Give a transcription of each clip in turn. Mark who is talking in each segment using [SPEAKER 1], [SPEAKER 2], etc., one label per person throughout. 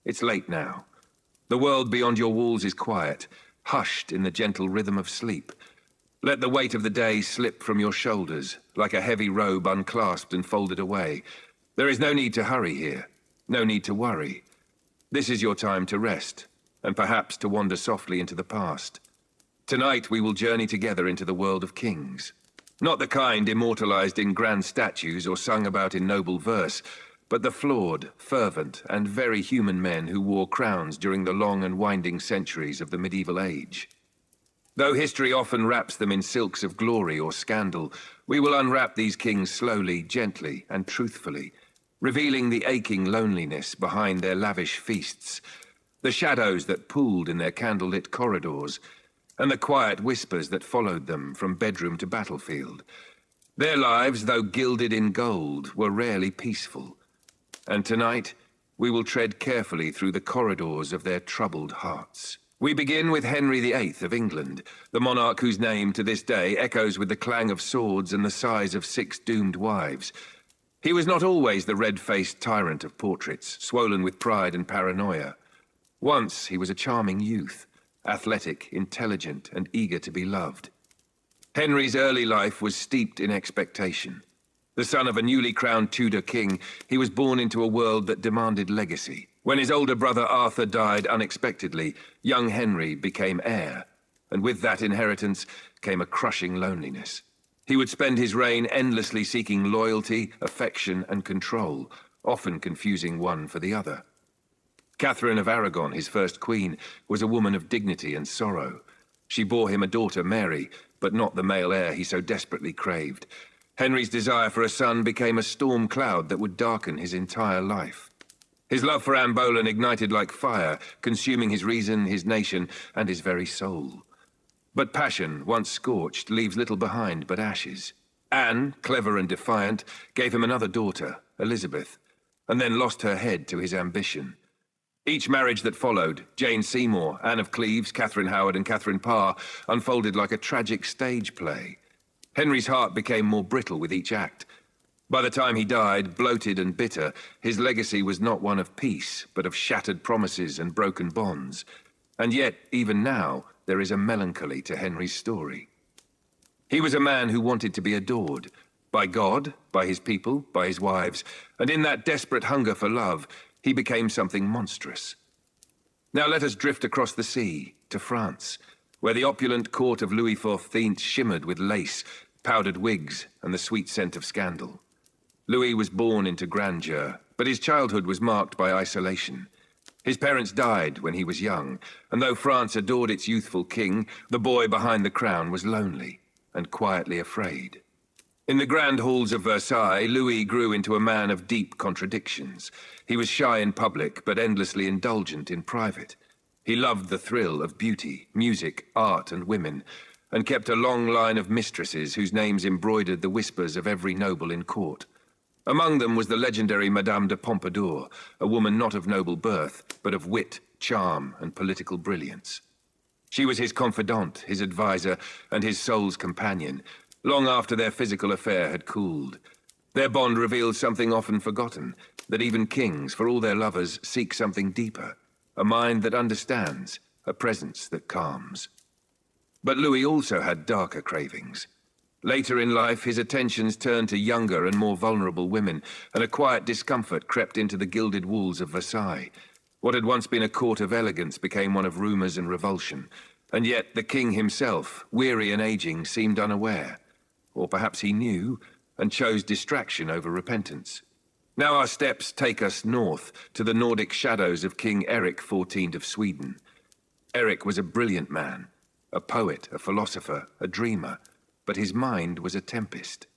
[SPEAKER 1] It's late now. The world beyond your walls is quiet, hushed in the gentle rhythm of sleep. Let the weight of the day slip from your shoulders, like a heavy robe unclasped and folded away. There is no need to hurry here, no need to worry. This is your time to rest, and perhaps to wander softly into the past. Tonight we will journey together into the world of kings. Not the kind immortalized in grand statues or sung about in noble verse, but the flawed, fervent, and very human men who wore crowns during the long and winding centuries of the medieval age. Though history often wraps them in silks of glory or scandal, we will unwrap these kings slowly, gently, and truthfully, revealing the aching loneliness behind their lavish feasts, the shadows that pooled in their candlelit corridors, and the quiet whispers that followed them from bedroom to battlefield. Their lives, though gilded in gold, were rarely peaceful. And tonight, we will tread carefully through the corridors of their troubled hearts. We begin with Henry VIII of England, the monarch whose name to this day echoes with the clang of swords and the sighs of 6 doomed wives. He was not always the red-faced tyrant of portraits, swollen with pride and paranoia. Once he was a charming youth, athletic, intelligent, and eager to be loved. Henry's early life was steeped in expectation. The son of a newly crowned Tudor king, he was born into a world that demanded legacy. When his older brother Arthur died unexpectedly, young Henry became heir, and with that inheritance came a crushing loneliness. He would spend his reign endlessly seeking loyalty, affection, and control, often confusing one for the other. Catherine of Aragon, his first queen, was a woman of dignity and sorrow. She bore him a daughter, Mary, but not the male heir he so desperately craved. Henry's desire for a son became a storm cloud that would darken his entire life. His love for Anne Boleyn ignited like fire, consuming his reason, his nation, and his very soul. But passion, once scorched, leaves little behind but ashes. Anne, clever and defiant, gave him another daughter, Elizabeth, and then lost her head to his ambition. Each marriage that followed, Jane Seymour, Anne of Cleves, Catherine Howard, and Catherine Parr, unfolded like a tragic stage play. Henry's heart became more brittle with each act. By the time he died, bloated and bitter, his legacy was not one of peace, but of shattered promises and broken bonds. And yet, even now, there is a melancholy to Henry's story. He was a man who wanted to be adored, by God, by his people, by his wives, and in that desperate hunger for love, he became something monstrous. Now let us drift across the sea, to France, where the opulent court of Louis XIV shimmered with lace, powdered wigs, and the sweet scent of scandal. Louis was born into grandeur, but his childhood was marked by isolation. His parents died when he was young, and though France adored its youthful king, the boy behind the crown was lonely and quietly afraid. In the grand halls of Versailles, Louis grew into a man of deep contradictions. He was shy in public, but endlessly indulgent in private. He loved the thrill of beauty, music, art, and women, and kept a long line of mistresses whose names embroidered the whispers of every noble in court. Among them was the legendary Madame de Pompadour, a woman not of noble birth, but of wit, charm, and political brilliance. She was his confidant, his advisor, and his soul's companion, long after their physical affair had cooled. Their bond revealed something often forgotten, that even kings, for all their lovers, seek something deeper, a mind that understands, a presence that calms. But Louis also had darker cravings. Later in life, his attentions turned to younger and more vulnerable women, and a quiet discomfort crept into the gilded walls of Versailles. What had once been a court of elegance became one of rumors and revulsion, and yet the king himself, weary and aging, seemed unaware. Or perhaps he knew, and chose distraction over repentance. Now our steps take us north, to the Nordic shadows of King Eric XIV of Sweden. Eric was a brilliant man, a poet, a philosopher, a dreamer, but his mind was a tempest.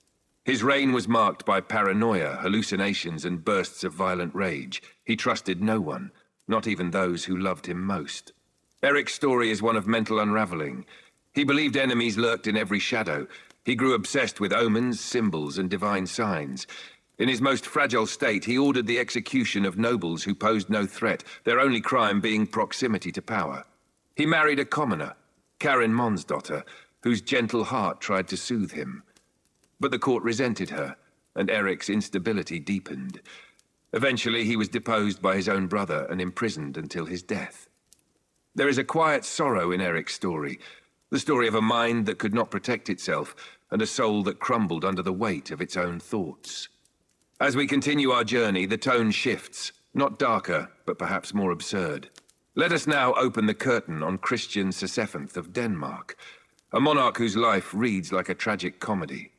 [SPEAKER 1] His reign was marked by paranoia, hallucinations, and bursts of violent rage. He trusted no one, not even those who loved him most. Eric's story is one of mental unraveling. He believed enemies lurked in every shadow. He grew obsessed with omens, symbols, and divine signs. In his most fragile state, he ordered the execution of nobles who posed no threat, their only crime being proximity to power. He married a commoner, Karin Monsdotter, whose gentle heart tried to soothe him. But the court resented her, and Eric's instability deepened. Eventually, he was deposed by his own brother and imprisoned until his death. There is a quiet sorrow in Eric's story, the story of a mind that could not protect itself and a soul that crumbled under the weight of its own thoughts. As we continue our journey, the tone shifts, not darker, but perhaps more absurd. Let us now open the curtain on Christian VII of Denmark, a monarch whose life reads like a tragic comedy.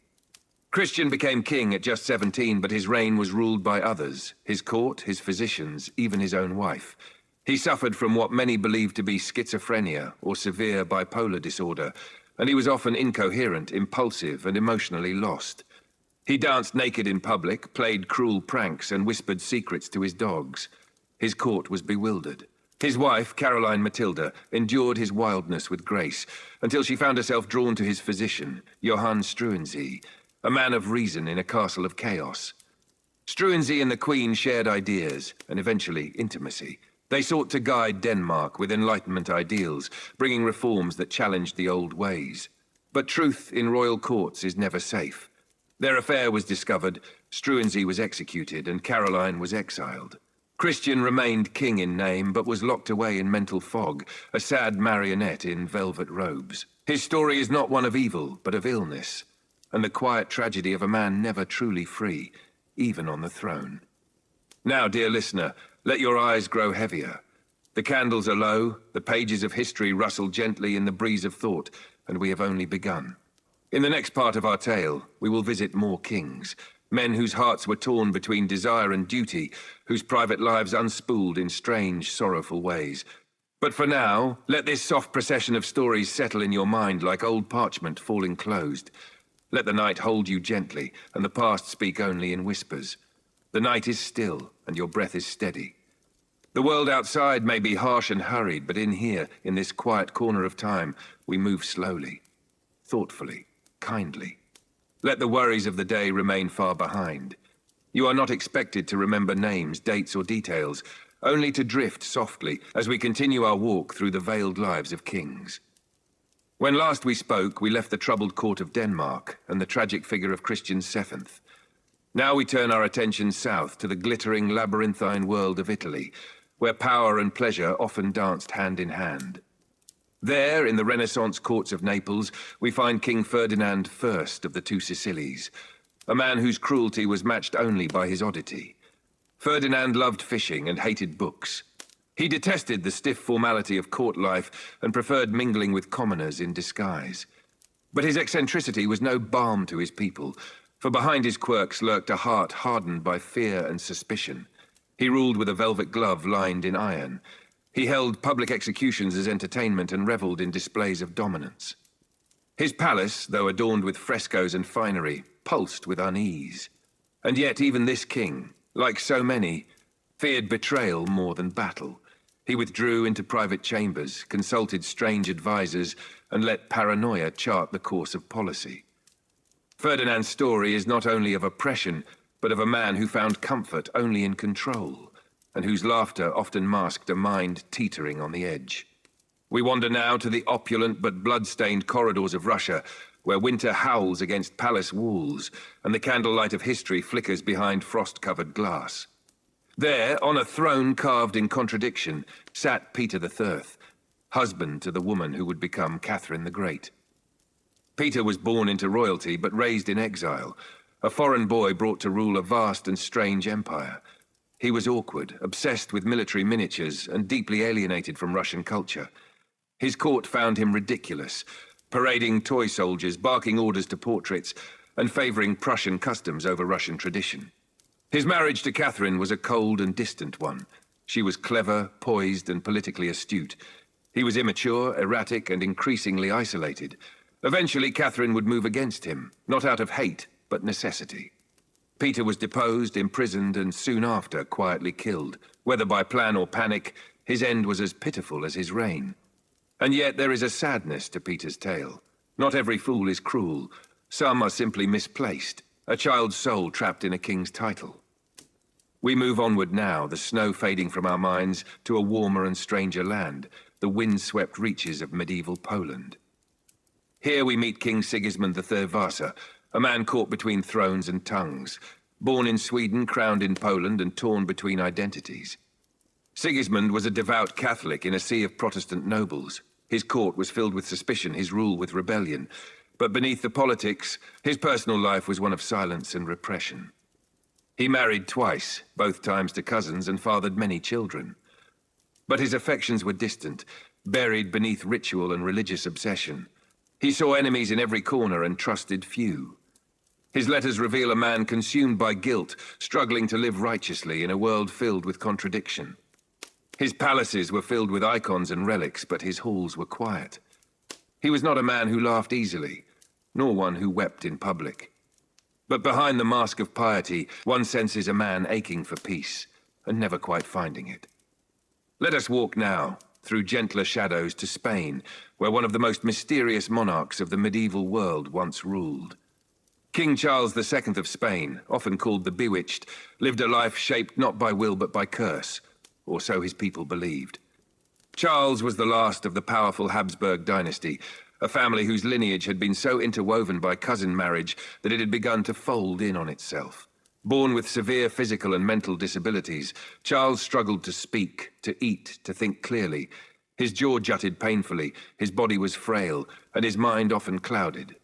[SPEAKER 1] Christian became king at just 17, but his reign was ruled by others, his court, his physicians, even his own wife. He suffered from what many believed to be schizophrenia or severe bipolar disorder, and he was often incoherent, impulsive, and emotionally lost. He danced naked in public, played cruel pranks, and whispered secrets to his dogs. His court was bewildered. His wife, Caroline Matilda, endured his wildness with grace, until she found herself drawn to his physician, Johann Struensee, a man of reason in a castle of chaos. Struensee and the Queen shared ideas, and eventually intimacy. They sought to guide Denmark with Enlightenment ideals, bringing reforms that challenged the old ways. But truth in royal courts is never safe. Their affair was discovered, Struensee was executed, and Caroline was exiled. Christian remained king in name, but was locked away in mental fog, a sad marionette in velvet robes. His story is not one of evil, but of illness, and the quiet tragedy of a man never truly free, even on the throne. Now, dear listener, let your eyes grow heavier. The candles are low, the pages of history rustle gently in the breeze of thought, and we have only begun. In the next part of our tale, we will visit more kings, men whose hearts were torn between desire and duty, whose private lives unspooled in strange, sorrowful ways. But for now, let this soft procession of stories settle in your mind like old parchment falling closed. Let the night hold you gently, and the past speak only in whispers. The night is still, and your breath is steady. The world outside may be harsh and hurried, but in here, in this quiet corner of time, we move slowly, thoughtfully, kindly. Let the worries of the day remain far behind. You are not expected to remember names, dates, or details, only to drift softly as we continue our walk through the veiled lives of kings. When last we spoke, we left the troubled court of Denmark and the tragic figure of Christian VII. Now we turn our attention south to the glittering labyrinthine world of Italy, where power and pleasure often danced hand in hand. There, in the Renaissance courts of Naples, we find King Ferdinand I of the Two Sicilies, a man whose cruelty was matched only by his oddity. Ferdinand loved fishing and hated books. He detested the stiff formality of court life and preferred mingling with commoners in disguise. But his eccentricity was no balm to his people, for behind his quirks lurked a heart hardened by fear and suspicion. He ruled with a velvet glove lined in iron. He held public executions as entertainment and reveled in displays of dominance. His palace, though adorned with frescoes and finery, pulsed with unease. And yet even this king, like so many, feared betrayal more than battle. He withdrew into private chambers, consulted strange advisors, and let paranoia chart the course of policy. Ferdinand's story is not only of oppression, but of a man who found comfort only in control, and whose laughter often masked a mind teetering on the edge. We wander now to the opulent but blood-stained corridors of Russia, where winter howls against palace walls, and the candlelight of history flickers behind frost-covered glass. There, on a throne carved in contradiction, sat Peter III, husband to the woman who would become Catherine the Great. Peter was born into royalty, but raised in exile, a foreign boy brought to rule a vast and strange empire. He was awkward, obsessed with military miniatures, and deeply alienated from Russian culture. His court found him ridiculous, parading toy soldiers, barking orders to portraits, and favoring Prussian customs over Russian tradition. His marriage to Catherine was a cold and distant one. She was clever, poised, and politically astute. He was immature, erratic, and increasingly isolated. Eventually, Catherine would move against him, not out of hate, but necessity. Peter was deposed, imprisoned, and soon after quietly killed. Whether by plan or panic, his end was as pitiful as his reign. And yet there is a sadness to Peter's tale. Not every fool is cruel. Some are simply misplaced, a child's soul trapped in a king's title. We move onward now, the snow fading from our minds, to a warmer and stranger land, the wind-swept reaches of medieval Poland. Here we meet King Sigismund III Vasa, a man caught between thrones and tongues. Born in Sweden, crowned in Poland, and torn between identities. Sigismund was a devout Catholic in a sea of Protestant nobles. His court was filled with suspicion, his rule with rebellion. But beneath the politics, his personal life was one of silence and repression. He married twice, both times to cousins, and fathered many children. But his affections were distant, buried beneath ritual and religious obsession. He saw enemies in every corner and trusted few. His letters reveal a man consumed by guilt, struggling to live righteously in a world filled with contradiction. His palaces were filled with icons and relics, but his halls were quiet. He was not a man who laughed easily, nor one who wept in public. But behind the mask of piety, one senses a man aching for peace, and never quite finding it. Let us walk now, through gentler shadows, to Spain, where one of the most mysterious monarchs of the medieval world once ruled. King Charles II of Spain, often called the Bewitched, lived a life shaped not by will but by curse, or so his people believed. Charles was the last of the powerful Habsburg dynasty, a family whose lineage had been so interwoven by cousin marriage that it had begun to fold in on itself. Born with severe physical and mental disabilities, Charles struggled to speak, to eat, to think clearly. His jaw jutted painfully, his body was frail, and his mind often clouded.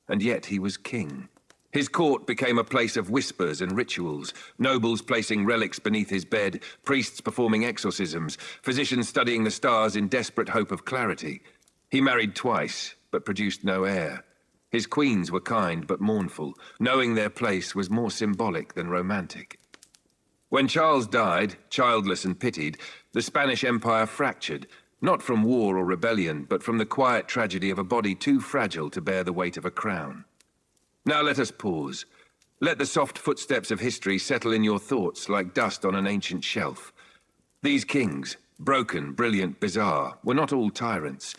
[SPEAKER 1] And yet he was king. His court became a place of whispers and rituals, nobles placing relics beneath his bed, priests performing exorcisms, physicians studying the stars in desperate hope of clarity. He married twice, but produced no heir. His queens were kind but mournful, knowing their place was more symbolic than romantic. When Charles died, childless and pitied, the Spanish Empire fractured, not from war or rebellion, but from the quiet tragedy of a body too fragile to bear the weight of a crown. Now let us pause. Let the soft footsteps of history settle in your thoughts like dust on an ancient shelf. These kings, broken, brilliant, bizarre, were not all tyrants.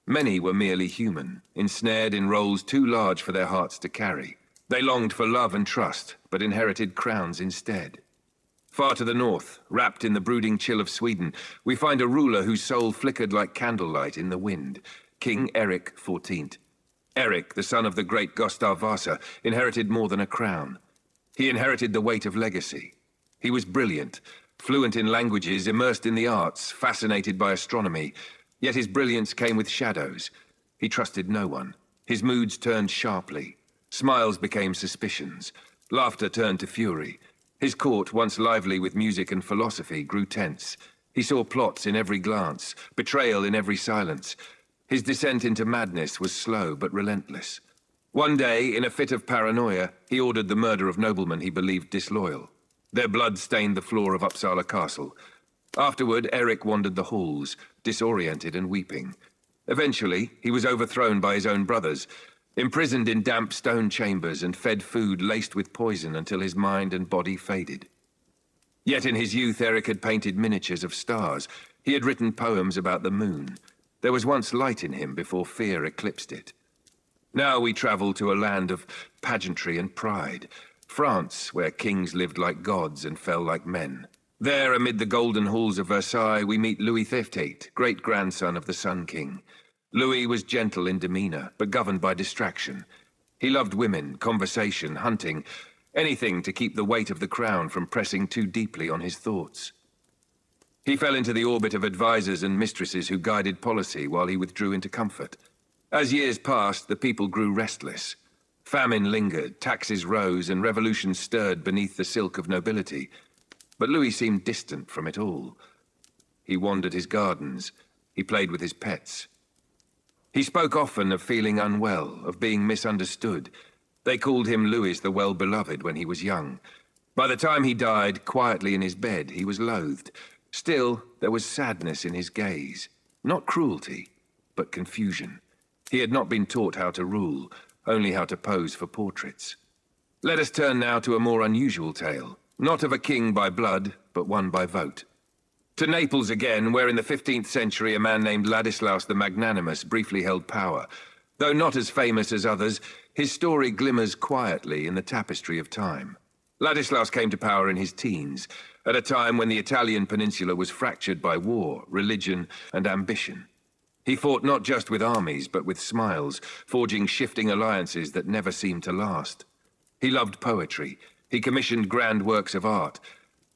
[SPEAKER 1] Many were merely human, ensnared in roles too large for their hearts to carry. They longed for love and trust, but inherited crowns instead. Far to the north, wrapped in the brooding chill of Sweden, we find a ruler whose soul flickered like candlelight in the wind, King Erik XIV. Erik, the son of the great Gustav Vasa, inherited more than a crown. He inherited the weight of legacy. He was brilliant, fluent in languages, immersed in the arts, fascinated by astronomy. Yet his brilliance came with shadows. He trusted no one. His moods turned sharply. Smiles became suspicions. Laughter turned to fury. His court, once lively with music and philosophy, grew tense. He saw plots in every glance, betrayal in every silence. His descent into madness was slow but relentless. One day, in a fit of paranoia, he ordered the murder of noblemen he believed disloyal. Their blood stained the floor of Uppsala Castle. Afterward, Erik wandered the halls, disoriented and weeping. Eventually, he was overthrown by his own brothers, imprisoned in damp stone chambers and fed food laced with poison until his mind and body faded. Yet in his youth, Erik had painted miniatures of stars. He had written poems about the moon. There was once light in him before fear eclipsed it. Now we travel to a land of pageantry and pride, France, where kings lived like gods and fell like men. There, amid the golden halls of Versailles, we meet Louis XV, great-grandson of the Sun King. Louis was gentle in demeanor, but governed by distraction. He loved women, conversation, hunting, anything to keep the weight of the crown from pressing too deeply on his thoughts. He fell into the orbit of advisors and mistresses who guided policy while he withdrew into comfort. As years passed, the people grew restless. Famine lingered, taxes rose, and revolution stirred beneath the silk of nobility. But Louis seemed distant from it all. He wandered his gardens. He played with his pets. He spoke often of feeling unwell, of being misunderstood. They called him Louis the Well-Beloved when he was young. By the time he died, quietly in his bed, he was loathed. Still, there was sadness in his gaze. Not cruelty, but confusion. He had not been taught how to rule, only how to pose for portraits. Let us turn now to a more unusual tale. Not of a king by blood, but one by vote. To Naples again, where in the 15th century a man named Ladislaus the Magnanimous briefly held power. Though not as famous as others, his story glimmers quietly in the tapestry of time. Ladislaus came to power in his teens, at a time when the Italian peninsula was fractured by war, religion, and ambition. He fought not just with armies, but with smiles, forging shifting alliances that never seemed to last. He loved poetry. He commissioned grand works of art,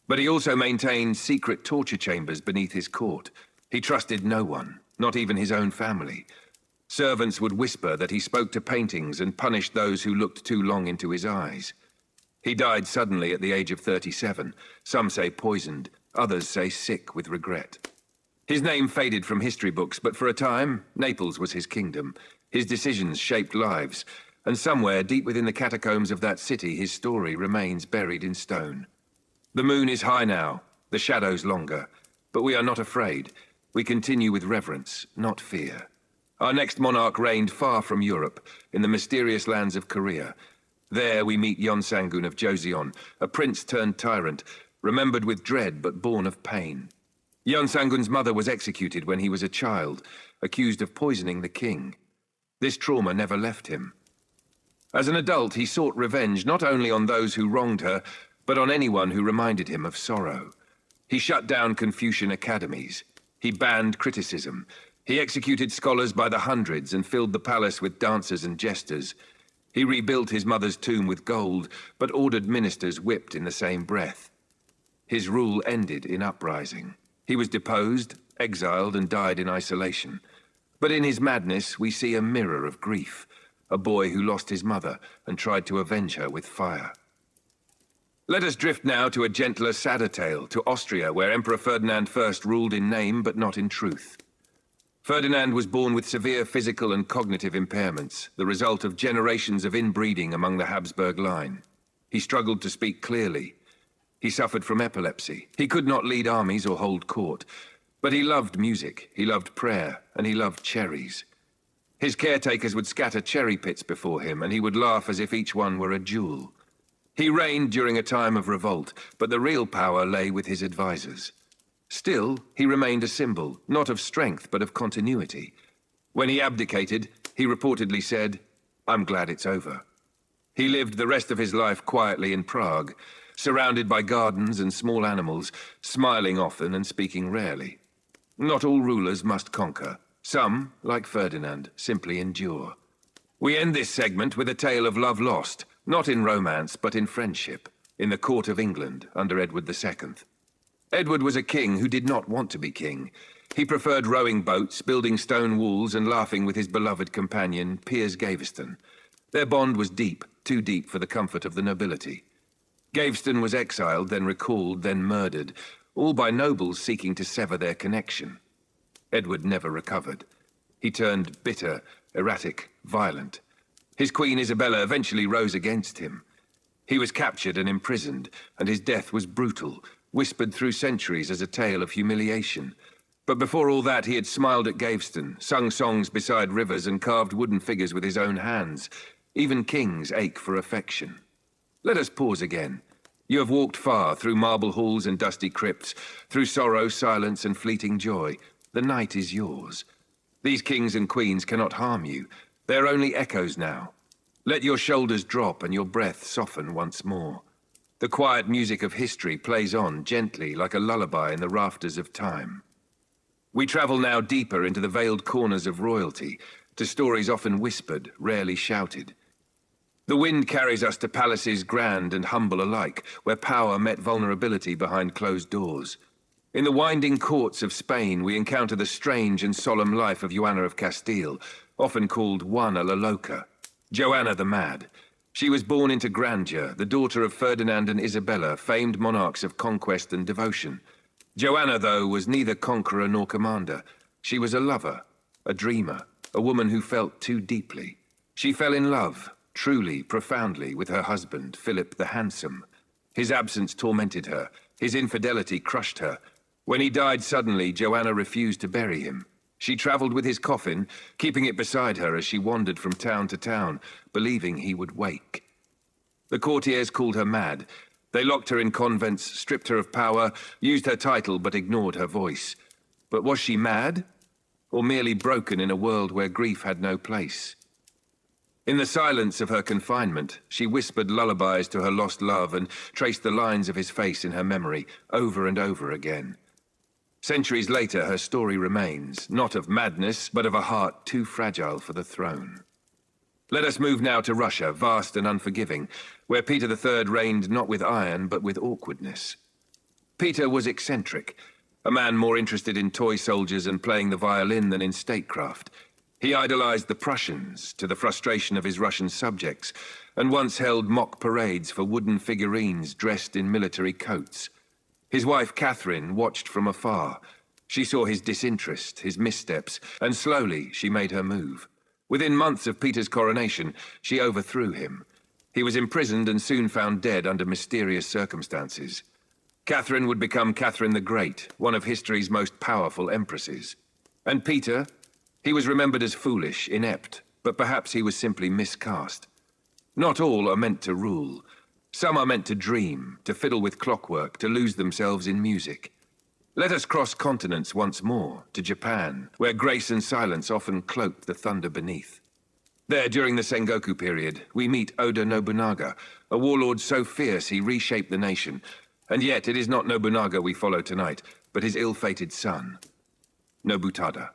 [SPEAKER 1] but he also maintained secret torture chambers beneath his court. He trusted no one, not even his own family. Servants would whisper that he spoke to paintings and punished those who looked too long into his eyes. He died suddenly at the age of 37. Some say poisoned, others say sick with regret. His name faded from history books, but for a time, Naples was his kingdom. His decisions shaped lives, and somewhere deep within the catacombs of that city, his story remains buried in stone. The moon is high now, the shadows longer, but we are not afraid. We continue with reverence, not fear. Our next monarch reigned far from Europe, in the mysterious lands of Korea. There we meet Yonsangun of Joseon, a prince turned tyrant, remembered with dread but born of pain. Yonsangun's mother was executed when he was a child, accused of poisoning the king. This trauma never left him. As an adult, he sought revenge not only on those who wronged her, but on anyone who reminded him of sorrow. He shut down Confucian academies. He banned criticism. He executed scholars by the hundreds and filled the palace with dancers and jesters. He rebuilt his mother's tomb with gold, but ordered ministers whipped in the same breath. His rule ended in uprising. He was deposed, exiled, and died in isolation. But in his madness, we see a mirror of grief, a boy who lost his mother and tried to avenge her with fire. Let us drift now to a gentler, sadder tale, to Austria, where Emperor Ferdinand first ruled in name but not in truth. Ferdinand was born with severe physical and cognitive impairments, the result of generations of inbreeding among the Habsburg line. He struggled to speak clearly. He suffered from epilepsy. He could not lead armies or hold court. But he loved music, he loved prayer, and he loved cherries. His caretakers would scatter cherry pits before him, and he would laugh as if each one were a jewel. He reigned during a time of revolt, but the real power lay with his advisors. Still, he remained a symbol, not of strength, but of continuity. When he abdicated, he reportedly said, "I'm glad it's over." He lived the rest of his life quietly in Prague, surrounded by gardens and small animals, smiling often and speaking rarely. Not all rulers must conquer. Some, like Ferdinand, simply endure. We end this segment with a tale of love lost, not in romance, but in friendship, in the court of England under Edward II. Edward was a king who did not want to be king. He preferred rowing boats, building stone walls, and laughing with his beloved companion, Piers Gaveston. Their bond was deep, too deep for the comfort of the nobility. Gaveston was exiled, then recalled, then murdered, all by nobles seeking to sever their connection. Edward never recovered. He turned bitter, erratic, violent. His queen Isabella eventually rose against him. He was captured and imprisoned, and his death was brutal, whispered through centuries as a tale of humiliation. But before all that, he had smiled at Gaveston, sung songs beside rivers, and carved wooden figures with his own hands. Even kings ache for affection. Let us pause again. You have walked far, through marble halls and dusty crypts, through sorrow, silence, and fleeting joy. The night is yours. These kings and queens cannot harm you. They are only echoes now. Let your shoulders drop and your breath soften once more. The quiet music of history plays on gently like a lullaby in the rafters of time. We travel now deeper into the veiled corners of royalty, to stories often whispered, rarely shouted. The wind carries us to palaces grand and humble alike, where power met vulnerability behind closed doors. In the winding courts of Spain, we encounter the strange and solemn life of Joanna of Castile, often called Juana la Loca, Joanna the Mad. She was born into grandeur, the daughter of Ferdinand and Isabella, famed monarchs of conquest and devotion. Joanna, though, was neither conqueror nor commander. She was a lover, a dreamer, a woman who felt too deeply. She fell in love, truly, profoundly, with her husband, Philip the Handsome. His absence tormented her. His infidelity crushed her. When he died suddenly, Joanna refused to bury him. She traveled with his coffin, keeping it beside her as she wandered from town to town, believing he would wake. The courtiers called her mad. They locked her in convents, stripped her of power, used her title but ignored her voice. But was she mad? Or merely broken in a world where grief had no place? In the silence of her confinement, she whispered lullabies to her lost love and traced the lines of his face in her memory, over and over again. Centuries later, her story remains, not of madness, but of a heart too fragile for the throne. Let us move now to Russia, vast and unforgiving, where Peter III reigned not with iron, but with awkwardness. Peter was eccentric, a man more interested in toy soldiers and playing the violin than in statecraft. He idolized the Prussians, to the frustration of his Russian subjects, and once held mock parades for wooden figurines dressed in military coats. His wife Catherine watched from afar. She saw his disinterest, his missteps, and slowly she made her move. Within months of Peter's coronation, she overthrew him. He was imprisoned and soon found dead under mysterious circumstances. Catherine would become Catherine the Great, one of history's most powerful empresses. And Peter? He was remembered as foolish, inept, but perhaps he was simply miscast. Not all are meant to rule. Some are meant to dream, to fiddle with clockwork, to lose themselves in music. Let us cross continents once more, to Japan, where grace and silence often cloaked the thunder beneath. There, during the Sengoku period, we meet Oda Nobunaga, a warlord so fierce he reshaped the nation. And yet it is not Nobunaga we follow tonight, but his ill-fated son, Nobutada.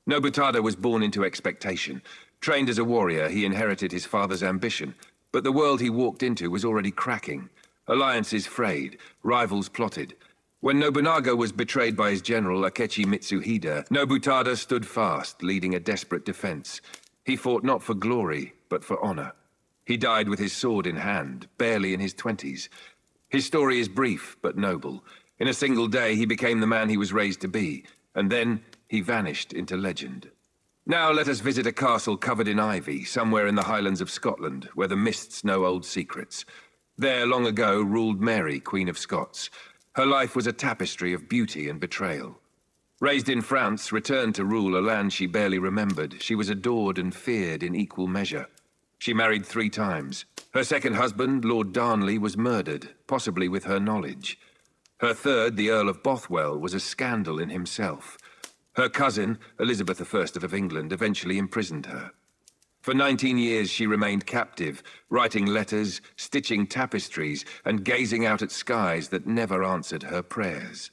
[SPEAKER 1] Nobutada was born into expectation. Trained as a warrior, he inherited his father's ambition, but the world he walked into was already cracking. Alliances frayed, rivals plotted. When Nobunaga was betrayed by his general, Akechi Mitsuhide, Nobutada stood fast, leading a desperate defense. He fought not for glory, but for honor. He died with his sword in hand, barely in his 20s. His story is brief, but noble. In a single day, he became the man he was raised to be, and then he vanished into legend. Now let us visit a castle covered in ivy, somewhere in the highlands of Scotland, where the mists know old secrets. There, long ago, ruled Mary, Queen of Scots. Her life was a tapestry of beauty and betrayal. Raised in France, returned to rule a land she barely remembered, she was adored and feared in equal measure. She married 3 times. Her second husband, Lord Darnley, was murdered, possibly with her knowledge. Her third, the Earl of Bothwell, was a scandal in himself. Her cousin, Elizabeth I of England, eventually imprisoned her. For 19 years she remained captive, writing letters, stitching tapestries, and gazing out at skies that never answered her prayers.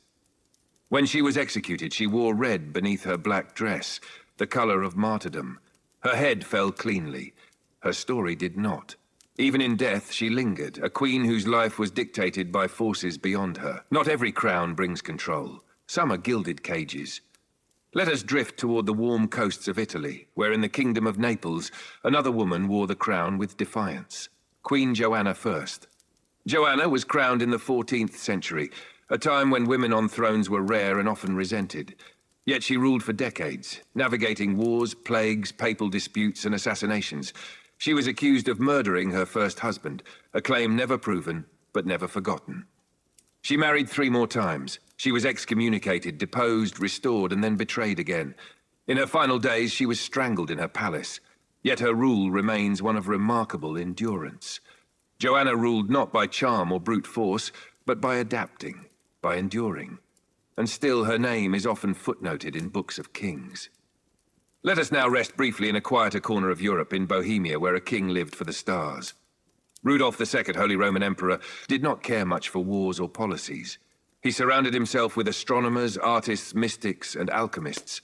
[SPEAKER 1] When she was executed, she wore red beneath her black dress, the color of martyrdom. Her head fell cleanly. Her story did not. Even in death, she lingered, a queen whose life was dictated by forces beyond her. Not every crown brings control. Some are gilded cages. Let us drift toward the warm coasts of Italy, where in the kingdom of Naples, another woman wore the crown with defiance. Queen Joanna I. Joanna was crowned in the 14th century, a time when women on thrones were rare and often resented. Yet she ruled for decades, navigating wars, plagues, papal disputes, and assassinations. She was accused of murdering her first husband, a claim never proven, but never forgotten. She married 3 more times. She was excommunicated, deposed, restored, and then betrayed again. In her final days, she was strangled in her palace. Yet her rule remains one of remarkable endurance. Joanna ruled not by charm or brute force, but by adapting, by enduring. And still her name is often footnoted in books of kings. Let us now rest briefly in a quieter corner of Europe, in Bohemia, where a king lived for the stars. Rudolph II, Holy Roman Emperor, did not care much for wars or policies. He surrounded himself with astronomers, artists, mystics, and alchemists.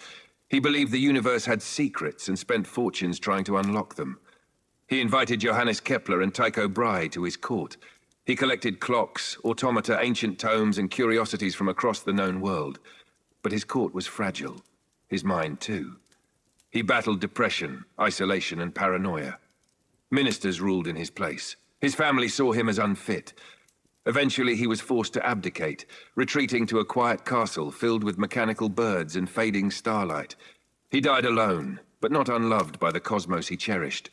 [SPEAKER 1] He believed the universe had secrets and spent fortunes trying to unlock them. He invited Johannes Kepler and Tycho Brahe to his court. He collected clocks, automata, ancient tomes, and curiosities from across the known world. But his court was fragile. His mind, too. He battled depression, isolation, and paranoia. Ministers ruled in his place. His family saw him as unfit. Eventually, he was forced to abdicate, retreating to a quiet castle filled with mechanical birds and fading starlight. He died alone, but not unloved by the cosmos he cherished.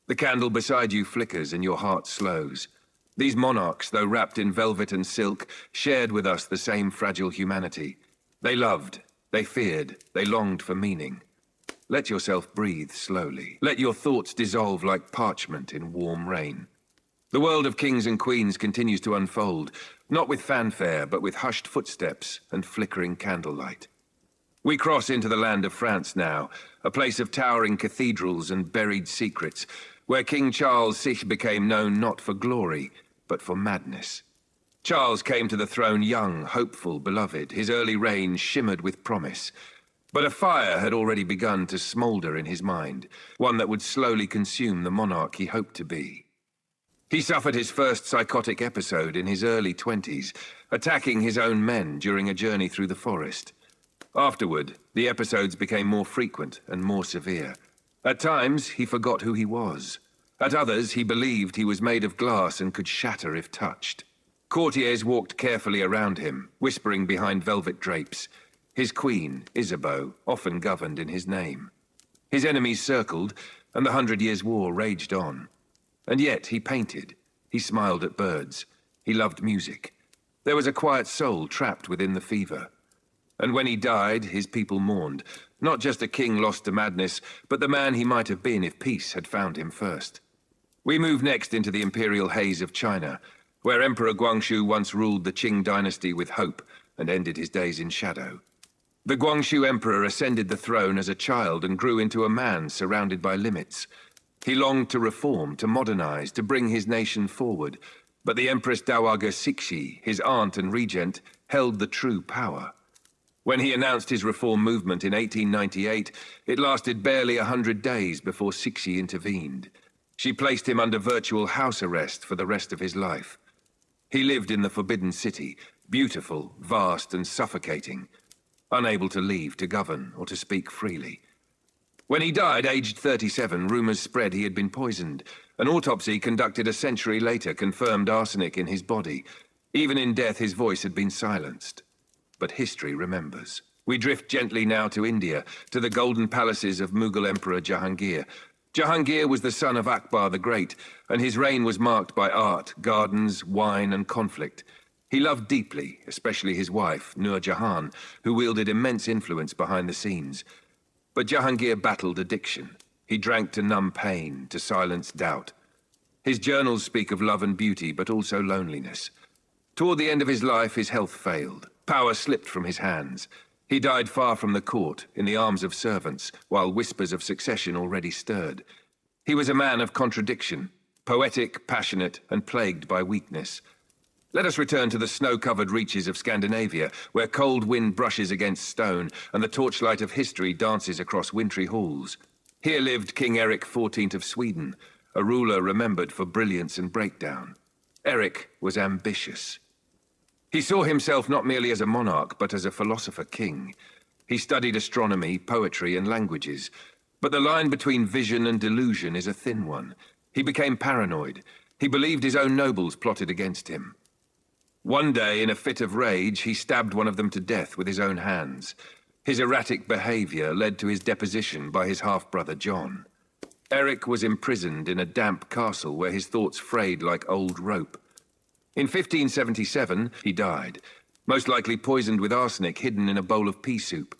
[SPEAKER 1] The candle beside you flickers and your heart slows. These monarchs, though wrapped in velvet and silk, shared with us the same fragile humanity. They loved, they feared, they longed for meaning. Let yourself breathe slowly. Let your thoughts dissolve like parchment in warm rain. The world of kings and queens continues to unfold, not with fanfare, but with hushed footsteps and flickering candlelight. We cross into the land of France now, a place of towering cathedrals and buried secrets, where King Charles VI became known not for glory, but for madness. Charles came to the throne young, hopeful, beloved. His early reign shimmered with promise. But a fire had already begun to smoulder in his mind, one that would slowly consume the monarch he hoped to be. He suffered his first psychotic episode in his early 20s, attacking his own men during a journey through the forest. Afterward, the episodes became more frequent and more severe. At times, he forgot who he was. At others, he believed he was made of glass and could shatter if touched. Courtiers walked carefully around him, whispering behind velvet drapes. His queen, Isabeau, often governed in his name. His enemies circled, and the 100 Years' War raged on. And yet he painted. He smiled at birds. He loved music. There was a quiet soul trapped within the fever. And when he died, his people mourned. Not just a king lost to madness, but the man he might have been if peace had found him first. We move next into the imperial haze of China, where Emperor Guangxu once ruled the Qing dynasty with hope and ended his days in shadow. The Guangxu emperor ascended the throne as a child and grew into a man surrounded by limits. He longed to reform, to modernize, to bring his nation forward. But the Empress Dowager Cixi, his aunt and regent, held the true power. When he announced his reform movement in 1898, it lasted barely 100 days before Cixi intervened. She placed him under virtual house arrest for the rest of his life. He lived in the Forbidden City, beautiful, vast, and suffocating, unable to leave, to govern, or to speak freely. When he died, aged 37, rumors spread he had been poisoned. An autopsy conducted a century later confirmed arsenic in his body. Even in death, his voice had been silenced. But history remembers. We drift gently now to India, to the golden palaces of Mughal Emperor Jahangir. Jahangir was the son of Akbar the Great, and his reign was marked by art, gardens, wine, and conflict. He loved deeply, especially his wife, Nur Jahan, who wielded immense influence behind the scenes. But Jahangir battled addiction. He drank to numb pain, to silence doubt. His journals speak of love and beauty, but also loneliness. Toward the end of his life, his health failed. Power slipped from his hands. He died far from the court, in the arms of servants, while whispers of succession already stirred. He was a man of contradiction, poetic, passionate, and plagued by weakness. Let us return to the snow-covered reaches of Scandinavia, where cold wind brushes against stone, and the torchlight of history dances across wintry halls. Here lived King Erik XIV of Sweden, a ruler remembered for brilliance and breakdown. Erik was ambitious. He saw himself not merely as a monarch, but as a philosopher-king. He studied astronomy, poetry, and languages. But the line between vision and delusion is a thin one. He became paranoid. He believed his own nobles plotted against him. One day, in a fit of rage, he stabbed one of them to death with his own hands. His erratic behavior led to his deposition by his half-brother John. Erik was imprisoned in a damp castle where his thoughts frayed like old rope. In 1577, he died, most likely poisoned with arsenic hidden in a bowl of pea soup.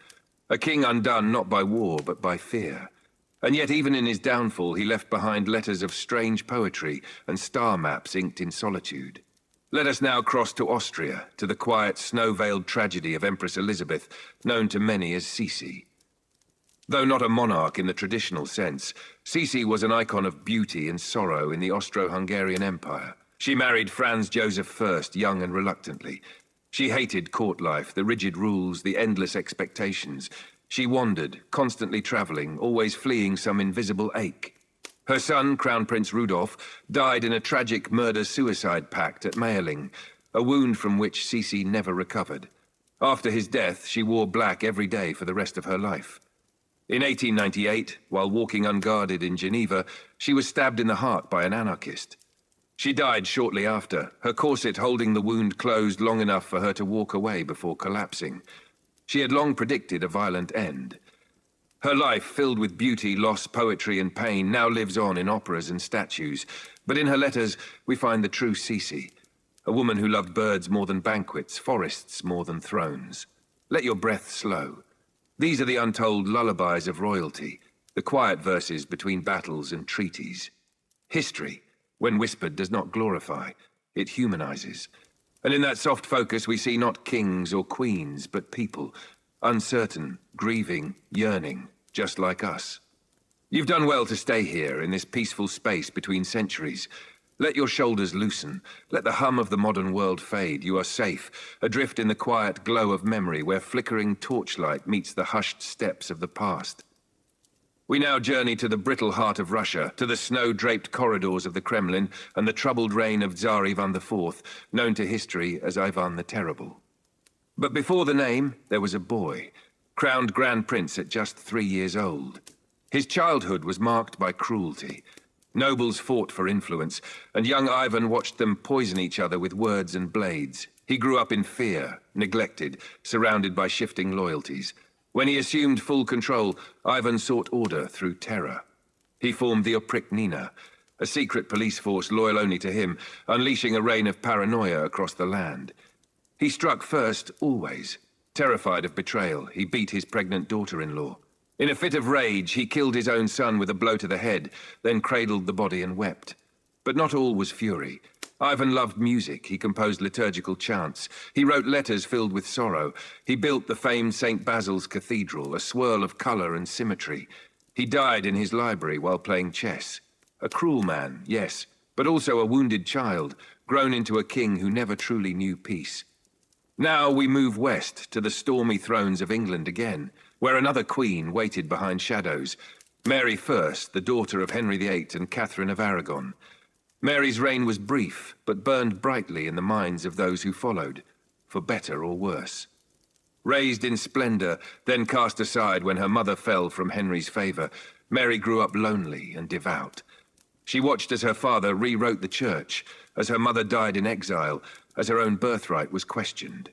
[SPEAKER 1] A king undone not by war, but by fear. And yet even in his downfall, he left behind letters of strange poetry and star maps inked in solitude. Let us now cross to Austria, to the quiet, snow-veiled tragedy of Empress Elizabeth, known to many as Sisi. Though not a monarch in the traditional sense, Sisi was an icon of beauty and sorrow in the Austro-Hungarian Empire. She married Franz Joseph I, young and reluctantly. She hated court life, the rigid rules, the endless expectations. She wandered, constantly traveling, always fleeing some invisible ache. Her son, Crown Prince Rudolf, died in a tragic murder-suicide pact at Mayerling, a wound from which Sisi never recovered. After his death, she wore black every day for the rest of her life. In 1898, while walking unguarded in Geneva, she was stabbed in the heart by an anarchist. She died shortly after, her corset holding the wound closed long enough for her to walk away before collapsing. She had long predicted a violent end. Her life, filled with beauty, loss, poetry, and pain, now lives on in operas and statues. But in her letters, we find the true Sisi, a woman who loved birds more than banquets, forests more than thrones. Let your breath slow. These are the untold lullabies of royalty, the quiet verses between battles and treaties. History, when whispered, does not glorify, it humanizes. And in that soft focus we see not kings or queens, but people, uncertain, grieving, yearning, just like us. You've done well to stay here, in this peaceful space between centuries. Let your shoulders loosen. Let the hum of the modern world fade. You are safe, adrift in the quiet glow of memory where flickering torchlight meets the hushed steps of the past. We now journey to the brittle heart of Russia, to the snow-draped corridors of the Kremlin and the troubled reign of Tsar Ivan IV, known to history as Ivan the Terrible. But before the name, there was a boy, crowned Grand Prince at just 3 years old. His childhood was marked by cruelty. Nobles fought for influence, and young Ivan watched them poison each other with words and blades. He grew up in fear, neglected, surrounded by shifting loyalties. When he assumed full control, Ivan sought order through terror. He formed the Oprichnina, a secret police force loyal only to him, unleashing a reign of paranoia across the land. He struck first, always. Terrified of betrayal, he beat his pregnant daughter-in-law. In a fit of rage, he killed his own son with a blow to the head, then cradled the body and wept. But not all was fury. Ivan loved music. He composed liturgical chants. He wrote letters filled with sorrow. He built the famed St. Basil's Cathedral, a swirl of color and symmetry. He died in his library while playing chess. A cruel man, yes, but also a wounded child, grown into a king who never truly knew peace. Now we move west to the stormy thrones of England again, where another queen waited behind shadows. Mary I, the daughter of Henry VIII and Catherine of Aragon. Mary's reign was brief, but burned brightly in the minds of those who followed, for better or worse. Raised in splendor, then cast aside when her mother fell from Henry's favor, Mary grew up lonely and devout. She watched as her father rewrote the church, as her mother died in exile, as her own birthright was questioned.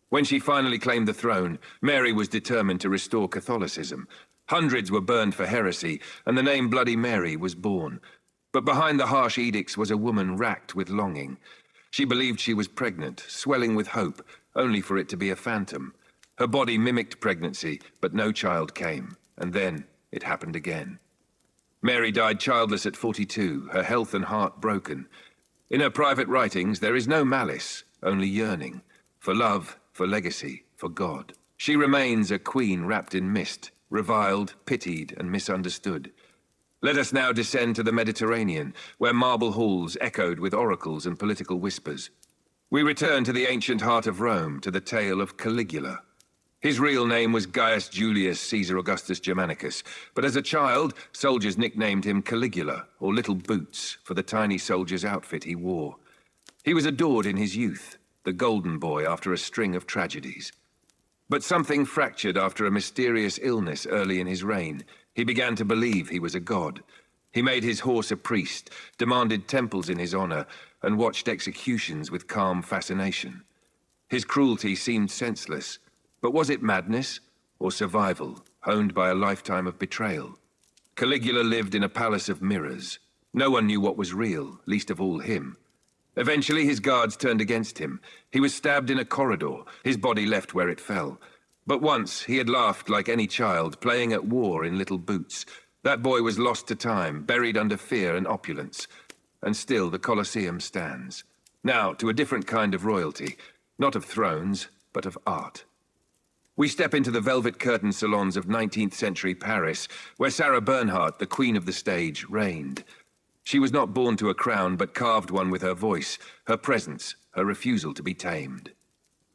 [SPEAKER 1] When she finally claimed the throne, Mary was determined to restore Catholicism. Hundreds were burned for heresy, and the name Bloody Mary was born. But behind the harsh edicts was a woman racked with longing. She believed she was pregnant, swelling with hope, only for it to be a phantom. Her body mimicked pregnancy, but no child came, and then it happened again. Mary died childless at 42, her health and heart broken. In her private writings, there is no malice, only yearning. For love, for legacy, for God. She remains a queen wrapped in mist, reviled, pitied, and misunderstood. Let us now descend to the Mediterranean, where marble halls echoed with oracles and political whispers. We return to the ancient heart of Rome, to the tale of Caligula. His real name was Gaius Julius Caesar Augustus Germanicus, but as a child, soldiers nicknamed him Caligula, or Little Boots, for the tiny soldier's outfit he wore. He was adored in his youth, the golden boy after a string of tragedies. But something fractured after a mysterious illness early in his reign. He began to believe he was a god. He made his horse a priest, demanded temples in his honor, and watched executions with calm fascination. His cruelty seemed senseless, but was it madness or survival, honed by a lifetime of betrayal? Caligula lived in a palace of mirrors. No one knew what was real, least of all him. Eventually, his guards turned against him. He was stabbed in a corridor, his body left where it fell. But once, he had laughed like any child, playing at war in Little Boots. That boy was lost to time, buried under fear and opulence. And still, the Colosseum stands. Now, to a different kind of royalty. Not of thrones, but of art. We step into the velvet-curtained salons of 19th century Paris, where Sarah Bernhardt, the queen of the stage, reigned. She was not born to a crown, but carved one with her voice, her presence, her refusal to be tamed.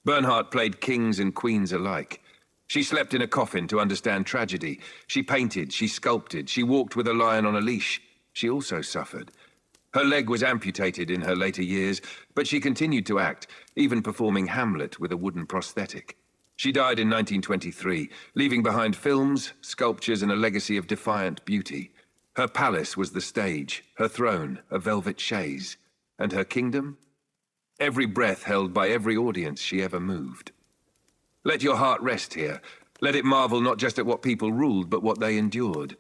[SPEAKER 1] Bernhardt played kings and queens alike. She slept in a coffin to understand tragedy. She painted, she sculpted, she walked with a lion on a leash. She also suffered. Her leg was amputated in her later years, but she continued to act, even performing Hamlet with a wooden prosthetic. She died in 1923, leaving behind films, sculptures, and a legacy of defiant beauty. Her palace was the stage, her throne a velvet chaise, and her kingdom? Every breath held by every audience she ever moved. Let your heart rest here. Let it marvel not just at what people ruled, but what they endured.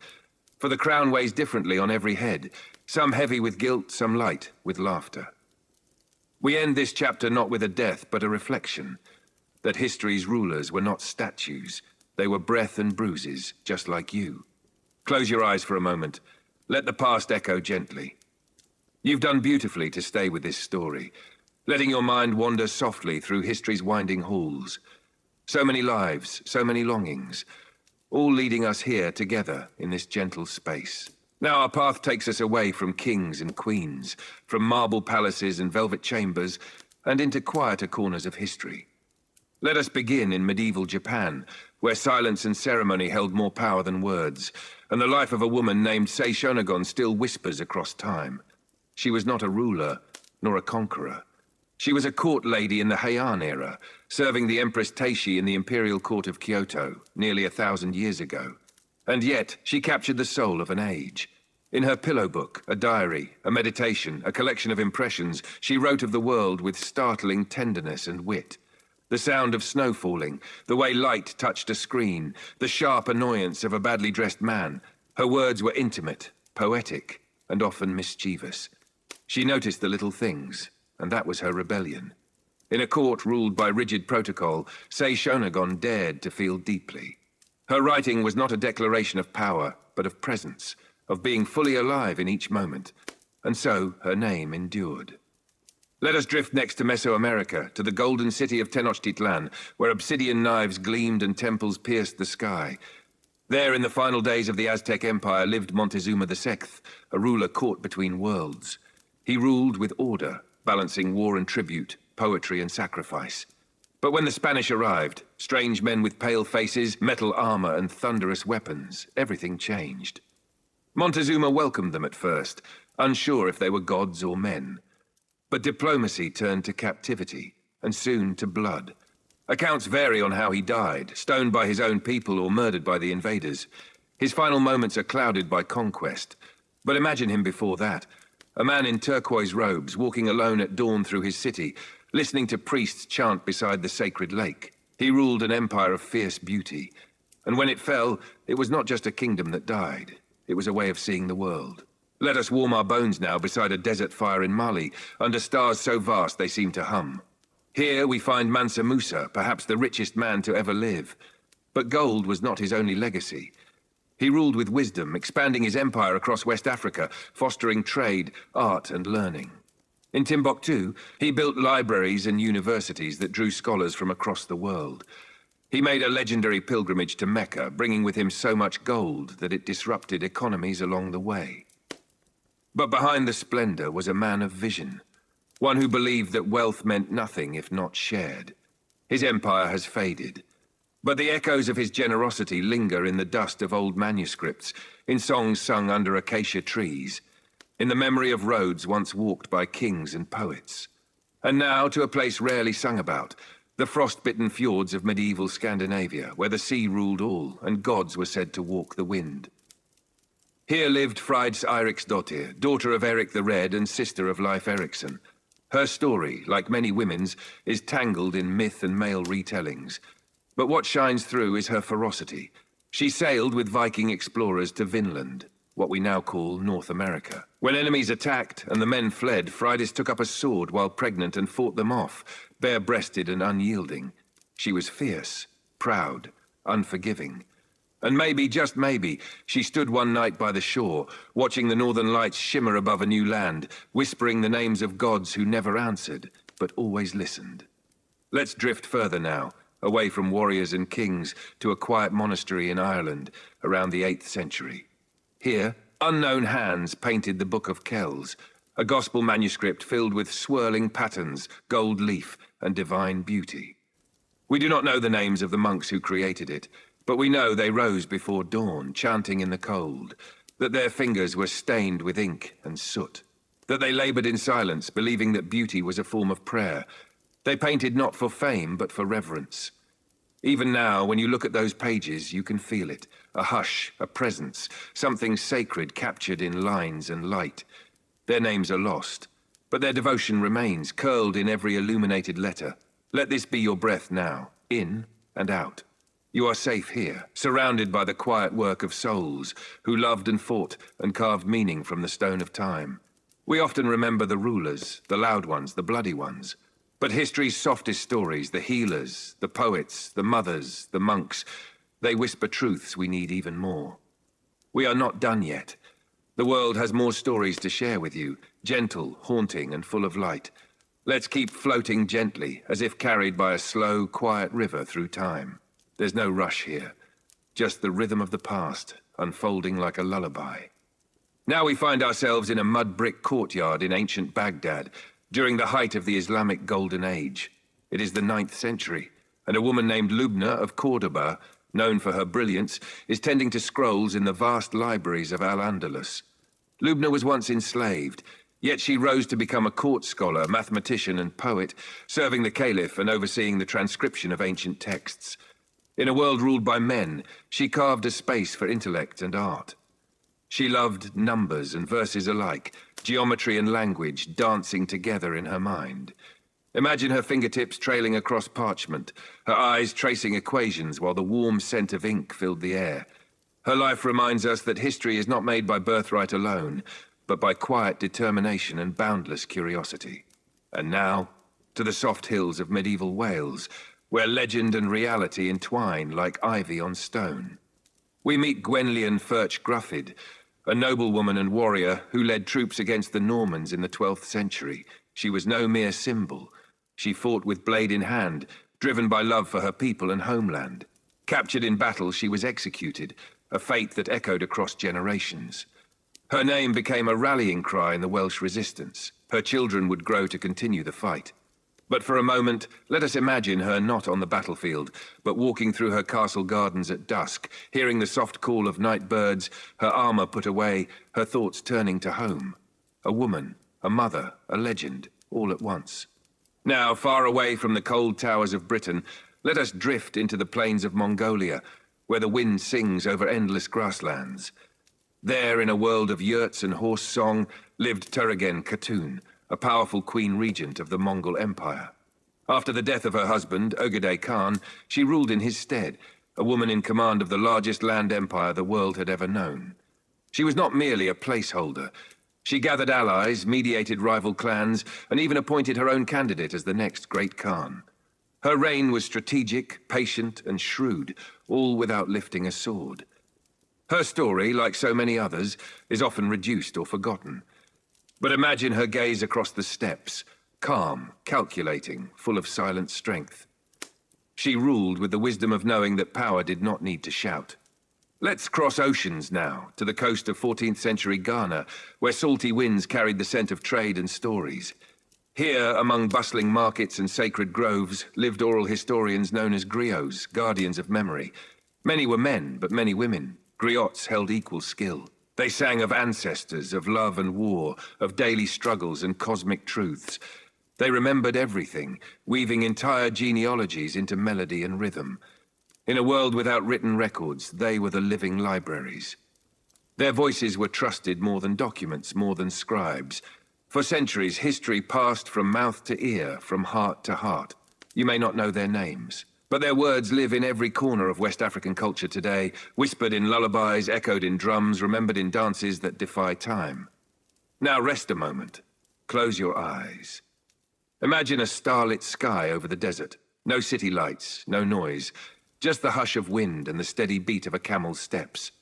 [SPEAKER 1] For the crown weighs differently on every head, some heavy with guilt, some light with laughter. We end this chapter not with a death, but a reflection, that history's rulers were not statues. They were breath and bruises, just like you. Close your eyes for a moment. Let the past echo gently. You've done beautifully to stay with this story, letting your mind wander softly through history's winding halls. So many lives, so many longings, all leading us here together in this gentle space. Now our path takes us away from kings and queens, from marble palaces and velvet chambers, and into quieter corners of history. Let us begin in medieval Japan, where silence and ceremony held more power than words, and the life of a woman named Sei Shonagon still whispers across time. She was not a ruler, nor a conqueror. She was a court lady in the Heian era, serving the Empress Teishi in the imperial court of Kyoto, nearly 1,000 years ago. And yet, she captured the soul of an age. In her pillow book, a diary, a meditation, a collection of impressions, she wrote of the world with startling tenderness and wit. The sound of snow falling, the way light touched a screen, the sharp annoyance of a badly dressed man. Her words were intimate, poetic, and often mischievous. She noticed the little things, and that was her rebellion. In a court ruled by rigid protocol, Sei Shonagon dared to feel deeply. Her writing was not a declaration of power, but of presence, of being fully alive in each moment, and so her name endured. Let us drift next to Mesoamerica, to the golden city of Tenochtitlan, where obsidian knives gleamed and temples pierced the sky. There, in the final days of the Aztec Empire, lived Montezuma VI, a ruler caught between worlds. He ruled with order, balancing war and tribute, poetry and sacrifice. But when the Spanish arrived, strange men with pale faces, metal armor, and thunderous weapons, everything changed. Montezuma welcomed them at first, unsure if they were gods or men. But diplomacy turned to captivity, and soon to blood. Accounts vary on how he died, stoned by his own people or murdered by the invaders. His final moments are clouded by conquest. But imagine him before that. A man in turquoise robes, walking alone at dawn through his city, listening to priests chant beside the sacred lake. He ruled an empire of fierce beauty. And when it fell, it was not just a kingdom that died. It was a way of seeing the world. Let us warm our bones now beside a desert fire in Mali, under stars so vast they seem to hum. Here we find Mansa Musa, perhaps the richest man to ever live. But gold was not his only legacy. He ruled with wisdom, expanding his empire across West Africa, fostering trade, art, and learning. In Timbuktu, he built libraries and universities that drew scholars from across the world. He made a legendary pilgrimage to Mecca, bringing with him so much gold that it disrupted economies along the way. But behind the splendor was a man of vision, one who believed that wealth meant nothing if not shared. His empire has faded, but the echoes of his generosity linger in the dust of old manuscripts, in songs sung under acacia trees, in the memory of roads once walked by kings and poets. And now to a place rarely sung about, the frost-bitten fjords of medieval Scandinavia, where the sea ruled all, and gods were said to walk the wind. Here lived Frids Eiriksdottir, daughter of Eric the Red and sister of Leif Erikson. Her story, like many women's, is tangled in myth and male retellings. But what shines through is her ferocity. She sailed with Viking explorers to Vinland, what we now call North America. When enemies attacked and the men fled, Freydis took up a sword while pregnant and fought them off, bare-breasted and unyielding. She was fierce, proud, unforgiving. And maybe, just maybe, she stood one night by the shore, watching the northern lights shimmer above a new land, whispering the names of gods who never answered, but always listened. Let's drift further now, away from warriors and kings, to a quiet monastery in Ireland, around the 8th century. Here, unknown hands painted the Book of Kells, a gospel manuscript filled with swirling patterns, gold leaf, and divine beauty. We do not know the names of the monks who created it, but we know they rose before dawn, chanting in the cold, that their fingers were stained with ink and soot, that they labored in silence, believing that beauty was a form of prayer. They painted not for fame, but for reverence. Even now, when you look at those pages, you can feel it, a hush, a presence, something sacred captured in lines and light. Their names are lost, but their devotion remains, curled in every illuminated letter. Let this be your breath now, in and out. You are safe here, surrounded by the quiet work of souls who loved and fought and carved meaning from the stone of time. We often remember the rulers, the loud ones, the bloody ones. But history's softest stories, the healers, the poets, the mothers, the monks, they whisper truths we need even more. We are not done yet. The world has more stories to share with you, gentle, haunting, and full of light. Let's keep floating gently, as if carried by a slow, quiet river through time. There's no rush here, just the rhythm of the past, unfolding like a lullaby. Now we find ourselves in a mud-brick courtyard in ancient Baghdad, during the height of the Islamic Golden Age. It is the 9th century, and a woman named Lubna of Cordoba, known for her brilliance, is tending to scrolls in the vast libraries of Al-Andalus. Lubna was once enslaved, yet she rose to become a court scholar, mathematician and poet, serving the caliph and overseeing the transcription of ancient texts. In a world ruled by men, she carved a space for intellect and art. She loved numbers and verses alike, geometry and language dancing together in her mind. Imagine her fingertips trailing across parchment, her eyes tracing equations while the warm scent of ink filled the air. Her life reminds us that history is not made by birthright alone, but by quiet determination and boundless curiosity. And now, to the soft hills of medieval Wales, where legend and reality entwine like ivy on stone. We meet Gwenllian Furch Gruffydd, a noblewoman and warrior who led troops against the Normans in the 12th century. She was no mere symbol. She fought with blade in hand, driven by love for her people and homeland. Captured in battle, she was executed, a fate that echoed across generations. Her name became a rallying cry in the Welsh resistance. Her children would grow to continue the fight. But for a moment, let us imagine her not on the battlefield, but walking through her castle gardens at dusk, hearing the soft call of night birds, her armor put away, her thoughts turning to home. A woman, a mother, a legend, all at once. Now, far away from the cold towers of Britain, let us drift into the plains of Mongolia, where the wind sings over endless grasslands. There, in a world of yurts and horse song, lived Turgen Khatun, a powerful queen regent of the Mongol Empire. After the death of her husband, Ögedei Khan, she ruled in his stead, a woman in command of the largest land empire the world had ever known. She was not merely a placeholder. She gathered allies, mediated rival clans, and even appointed her own candidate as the next great Khan. Her reign was strategic, patient, and shrewd, all without lifting a sword. Her story, like so many others, is often reduced or forgotten. But imagine her gaze across the steppes, calm, calculating, full of silent strength. She ruled with the wisdom of knowing that power did not need to shout. Let's cross oceans now, to the coast of 14th century Ghana, where salty winds carried the scent of trade and stories. Here, among bustling markets and sacred groves, lived oral historians known as griots, guardians of memory. Many were men, but many women. Griots held equal skill. They sang of ancestors, of love and war, of daily struggles and cosmic truths. They remembered everything, weaving entire genealogies into melody and rhythm. In a world without written records, they were the living libraries. Their voices were trusted more than documents, more than scribes. For centuries, history passed from mouth to ear, from heart to heart. You may not know their names, but their words live in every corner of West African culture today, whispered in lullabies, echoed in drums, remembered in dances that defy time. Now rest a moment. Close your eyes. Imagine a starlit sky over the desert. No city lights, no noise. Just the hush of wind and the steady beat of a camel's steps.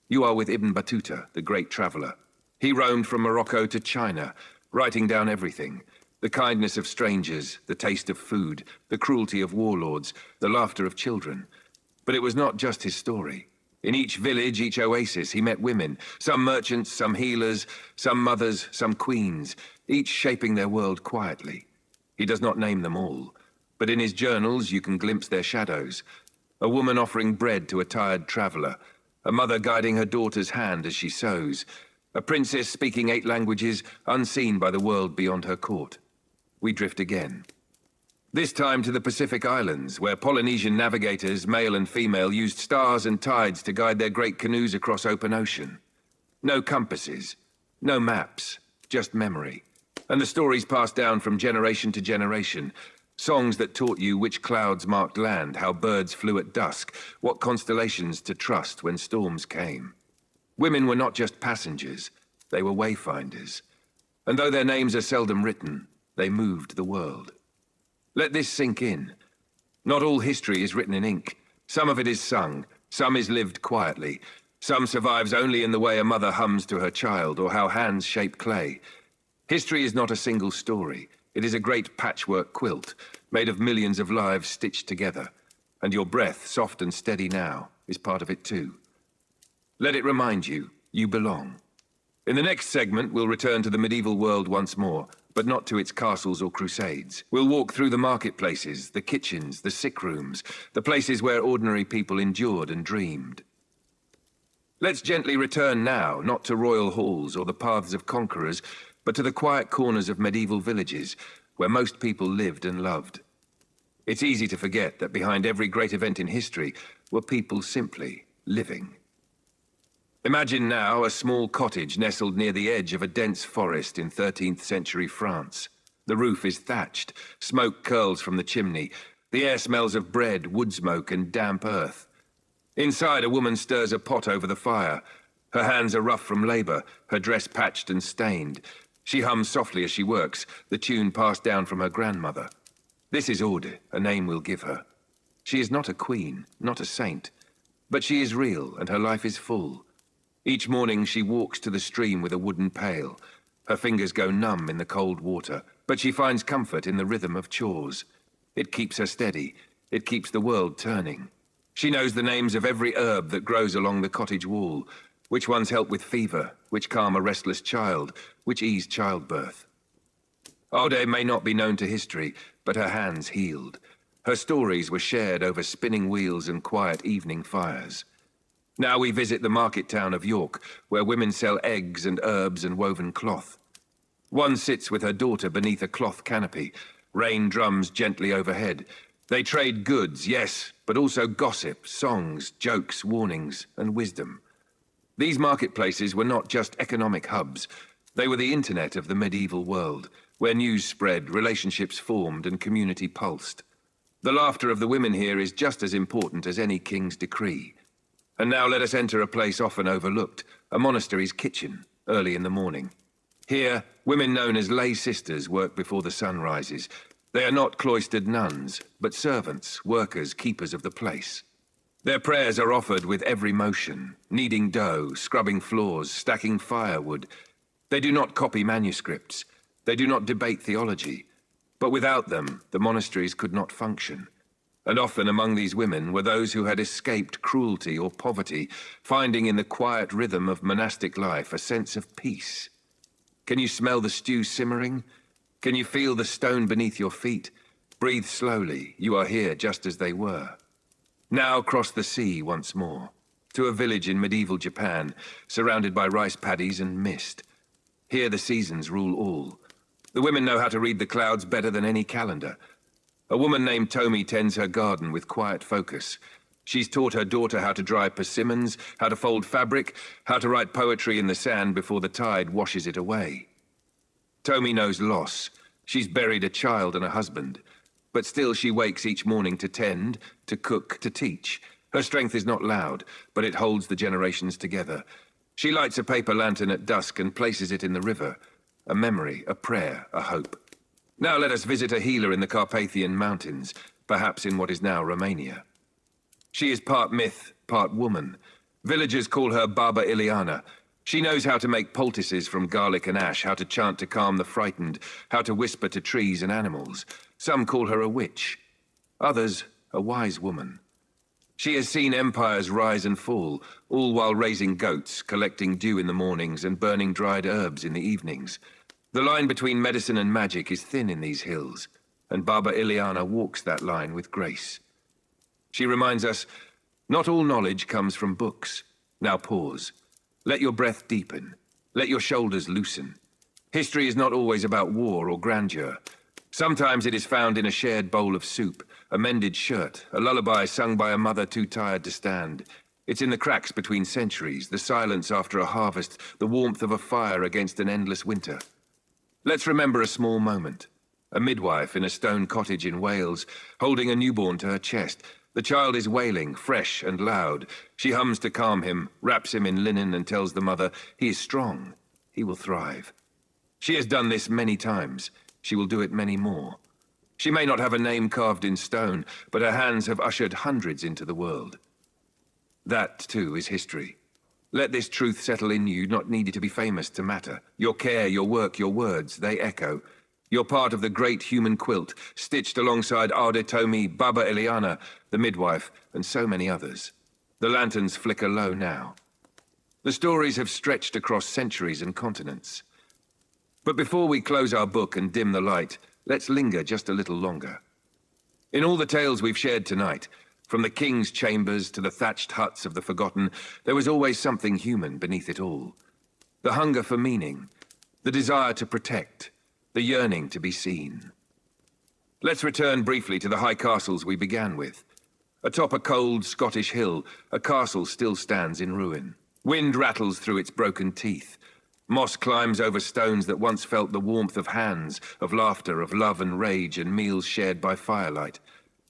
[SPEAKER 1] You are with Ibn Battuta, the great traveler. He roamed from Morocco to China, writing down everything. The kindness of strangers, the taste of food, the cruelty of warlords, the laughter of children. But it was not just his story. In each village, each oasis, he met women, some merchants, some healers, some mothers, some queens, each shaping their world quietly. He does not name them all, but in his journals you can glimpse their shadows. A woman offering bread to a tired traveler, a mother guiding her daughter's hand as she sews, a princess speaking 8 languages, unseen by the world beyond her court. We drift again. This time to the Pacific Islands, where Polynesian navigators, male and female, used stars and tides to guide their great canoes across open ocean. No compasses, no maps, just memory. And the stories passed down from generation to generation. Songs that taught you which clouds marked land, how birds flew at dusk, what constellations to trust when storms came. Women were not just passengers, they were wayfinders. And though their names are seldom written, they moved the world. Let this sink in. Not all history is written in ink. Some of it is sung, some is lived quietly. Some survives only in the way a mother hums to her child or how hands shape clay. History is not a single story. It is a great patchwork quilt, made of millions of lives stitched together. And your breath, soft and steady now, is part of it too. Let it remind you, you belong. In the next segment, we'll return to the medieval world once more, but not to its castles or crusades. We'll walk through the marketplaces, the kitchens, the sick rooms, the places where ordinary people endured and dreamed. Let's gently return now, not to royal halls or the paths of conquerors, but to the quiet corners of medieval villages, where most people lived and loved. It's easy to forget that behind every great event in history were people simply living. Imagine now a small cottage nestled near the edge of a dense forest in 13th century France. The roof is thatched, smoke curls from the chimney, the air smells of bread, wood smoke, and damp earth. Inside, a woman stirs a pot over the fire. Her hands are rough from labor, her dress patched and stained. She hums softly as she works, the tune passed down from her grandmother. This is Aude, a name we'll give her. She is not a queen, not a saint, but she is real and her life is full. Each morning she walks to the stream with a wooden pail. Her fingers go numb in the cold water, but she finds comfort in the rhythm of chores. It keeps her steady. It keeps the world turning. She knows the names of every herb that grows along the cottage wall, which ones help with fever, which calm a restless child, which ease childbirth. Aude may not be known to history, but her hands healed. Her stories were shared over spinning wheels and quiet evening fires. Now we visit the market town of York, where women sell eggs and herbs and woven cloth. One sits with her daughter beneath a cloth canopy. Rain drums gently overhead. They trade goods, yes, but also gossip, songs, jokes, warnings, and wisdom. These marketplaces were not just economic hubs. They were the internet of the medieval world, where news spread, relationships formed, and community pulsed. The laughter of the women here is just as important as any king's decree. And now let us enter a place often overlooked, a monastery's kitchen, early in the morning. Here, women known as lay sisters work before the sun rises. They are not cloistered nuns, but servants, workers, keepers of the place. Their prayers are offered with every motion, kneading dough, scrubbing floors, stacking firewood. They do not copy manuscripts. They do not debate theology. But without them, the monasteries could not function. And often among these women were those who had escaped cruelty or poverty, finding in the quiet rhythm of monastic life a sense of peace. Can you smell the stew simmering? Can you feel the stone beneath your feet? Breathe slowly, you are here just as they were. Now cross the sea once more, to a village in medieval Japan, surrounded by rice paddies and mist. Here the seasons rule all. The women know how to read the clouds better than any calendar. A woman named Tomi tends her garden with quiet focus. She's taught her daughter how to dry persimmons, how to fold fabric, how to write poetry in the sand before the tide washes it away. Tomi knows loss. She's buried a child and a husband. But still she wakes each morning to tend, to cook, to teach. Her strength is not loud, but it holds the generations together. She lights a paper lantern at dusk and places it in the river. A memory, a prayer, a hope. Now let us visit a healer in the Carpathian Mountains, perhaps in what is now Romania. She is part myth, part woman. Villagers call her Baba Ileana. She knows how to make poultices from garlic and ash, how to chant to calm the frightened, how to whisper to trees and animals. Some call her a witch, others a wise woman. She has seen empires rise and fall, all while raising goats, collecting dew in the mornings and burning dried herbs in the evenings. The line between medicine and magic is thin in these hills, and Baba Ileana walks that line with grace. She reminds us, not all knowledge comes from books. Now pause. Let your breath deepen. Let your shoulders loosen. History is not always about war or grandeur. Sometimes it is found in a shared bowl of soup, a mended shirt, a lullaby sung by a mother too tired to stand. It's in the cracks between centuries, the silence after a harvest, the warmth of a fire against an endless winter. Let's remember a small moment. A midwife in a stone cottage in Wales, holding a newborn to her chest. The child is wailing, fresh and loud. She hums to calm him, wraps him in linen and tells the mother, he is strong, he will thrive. She has done this many times. She will do it many more. She may not have a name carved in stone, but her hands have ushered hundreds into the world. That, too, is history. Let this truth settle in you, not needed to be famous to matter. Your care, your work, your words, they echo. You're part of the great human quilt, stitched alongside Aude Tomi, Baba Ileana, the midwife, and so many others. The lanterns flicker low now. The stories have stretched across centuries and continents. But before we close our book and dim the light, let's linger just a little longer. In all the tales we've shared tonight, from the king's chambers to the thatched huts of the forgotten, there was always something human beneath it all. The hunger for meaning, the desire to protect, the yearning to be seen. Let's return briefly to the high castles we began with. Atop a cold Scottish hill, a castle still stands in ruin. Wind rattles through its broken teeth. Moss climbs over stones that once felt the warmth of hands, of laughter, of love and rage and meals shared by firelight.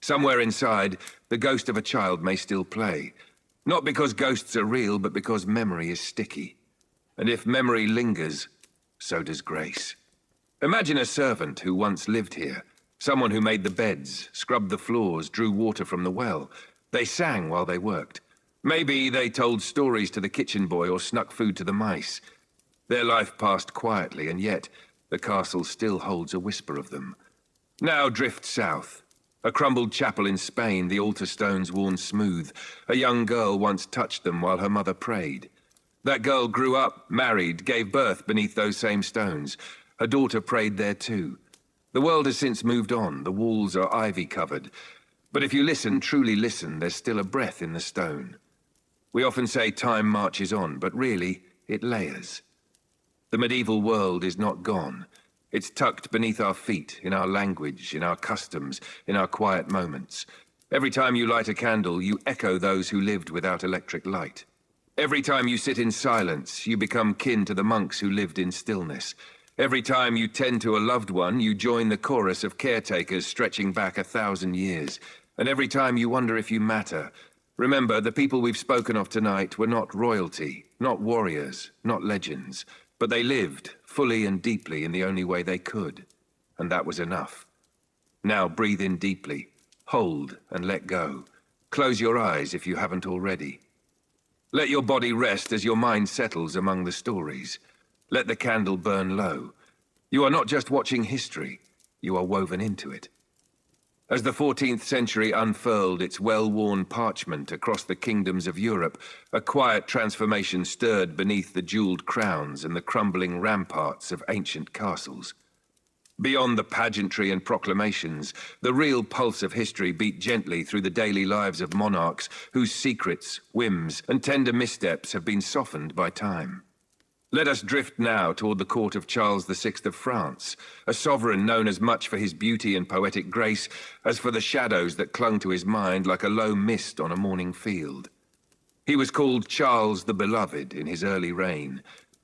[SPEAKER 1] Somewhere inside, the ghost of a child may still play. Not because ghosts are real, but because memory is sticky. And if memory lingers, so does grace. Imagine a servant who once lived here. Someone who made the beds, scrubbed the floors, drew water from the well. They sang while they worked. Maybe they told stories to the kitchen boy or snuck food to the mice. Their life passed quietly, and yet the castle still holds a whisper of them. Now drift south. A crumbled chapel in Spain, the altar stones worn smooth. A young girl once touched them while her mother prayed. That girl grew up, married, gave birth beneath those same stones. Her daughter prayed there too. The world has since moved on. The walls are ivy-covered. But if you listen, truly listen, there's still a breath in the stone. We often say time marches on, but really, it layers. The medieval world is not gone. It's tucked beneath our feet, in our language, in our customs, in our quiet moments. Every time you light a candle, you echo those who lived without electric light. Every time you sit in silence, you become kin to the monks who lived in stillness. Every time you tend to a loved one, you join the chorus of caretakers stretching back 1,000 years. And every time you wonder if you matter, remember, the people we've spoken of tonight were not royalty, not warriors, not legends. But they lived, fully and deeply, in the only way they could. And that was enough. Now breathe in deeply, hold and let go. Close your eyes if you haven't already. Let your body rest as your mind settles among the stories. Let the candle burn low. You are not just watching history, you are woven into it. As the 14th century unfurled its well-worn parchment across the kingdoms of Europe, a quiet transformation stirred beneath the jeweled crowns and the crumbling ramparts of ancient castles. Beyond the pageantry and proclamations, the real pulse of history beat gently through the daily lives of monarchs whose secrets, whims, and tender missteps have been softened by time. Let us drift now toward the court of Charles VI of France, a sovereign known as much for his beauty and poetic grace as for the shadows that clung to his mind like a low mist on a morning field. He was called Charles the Beloved in his early reign,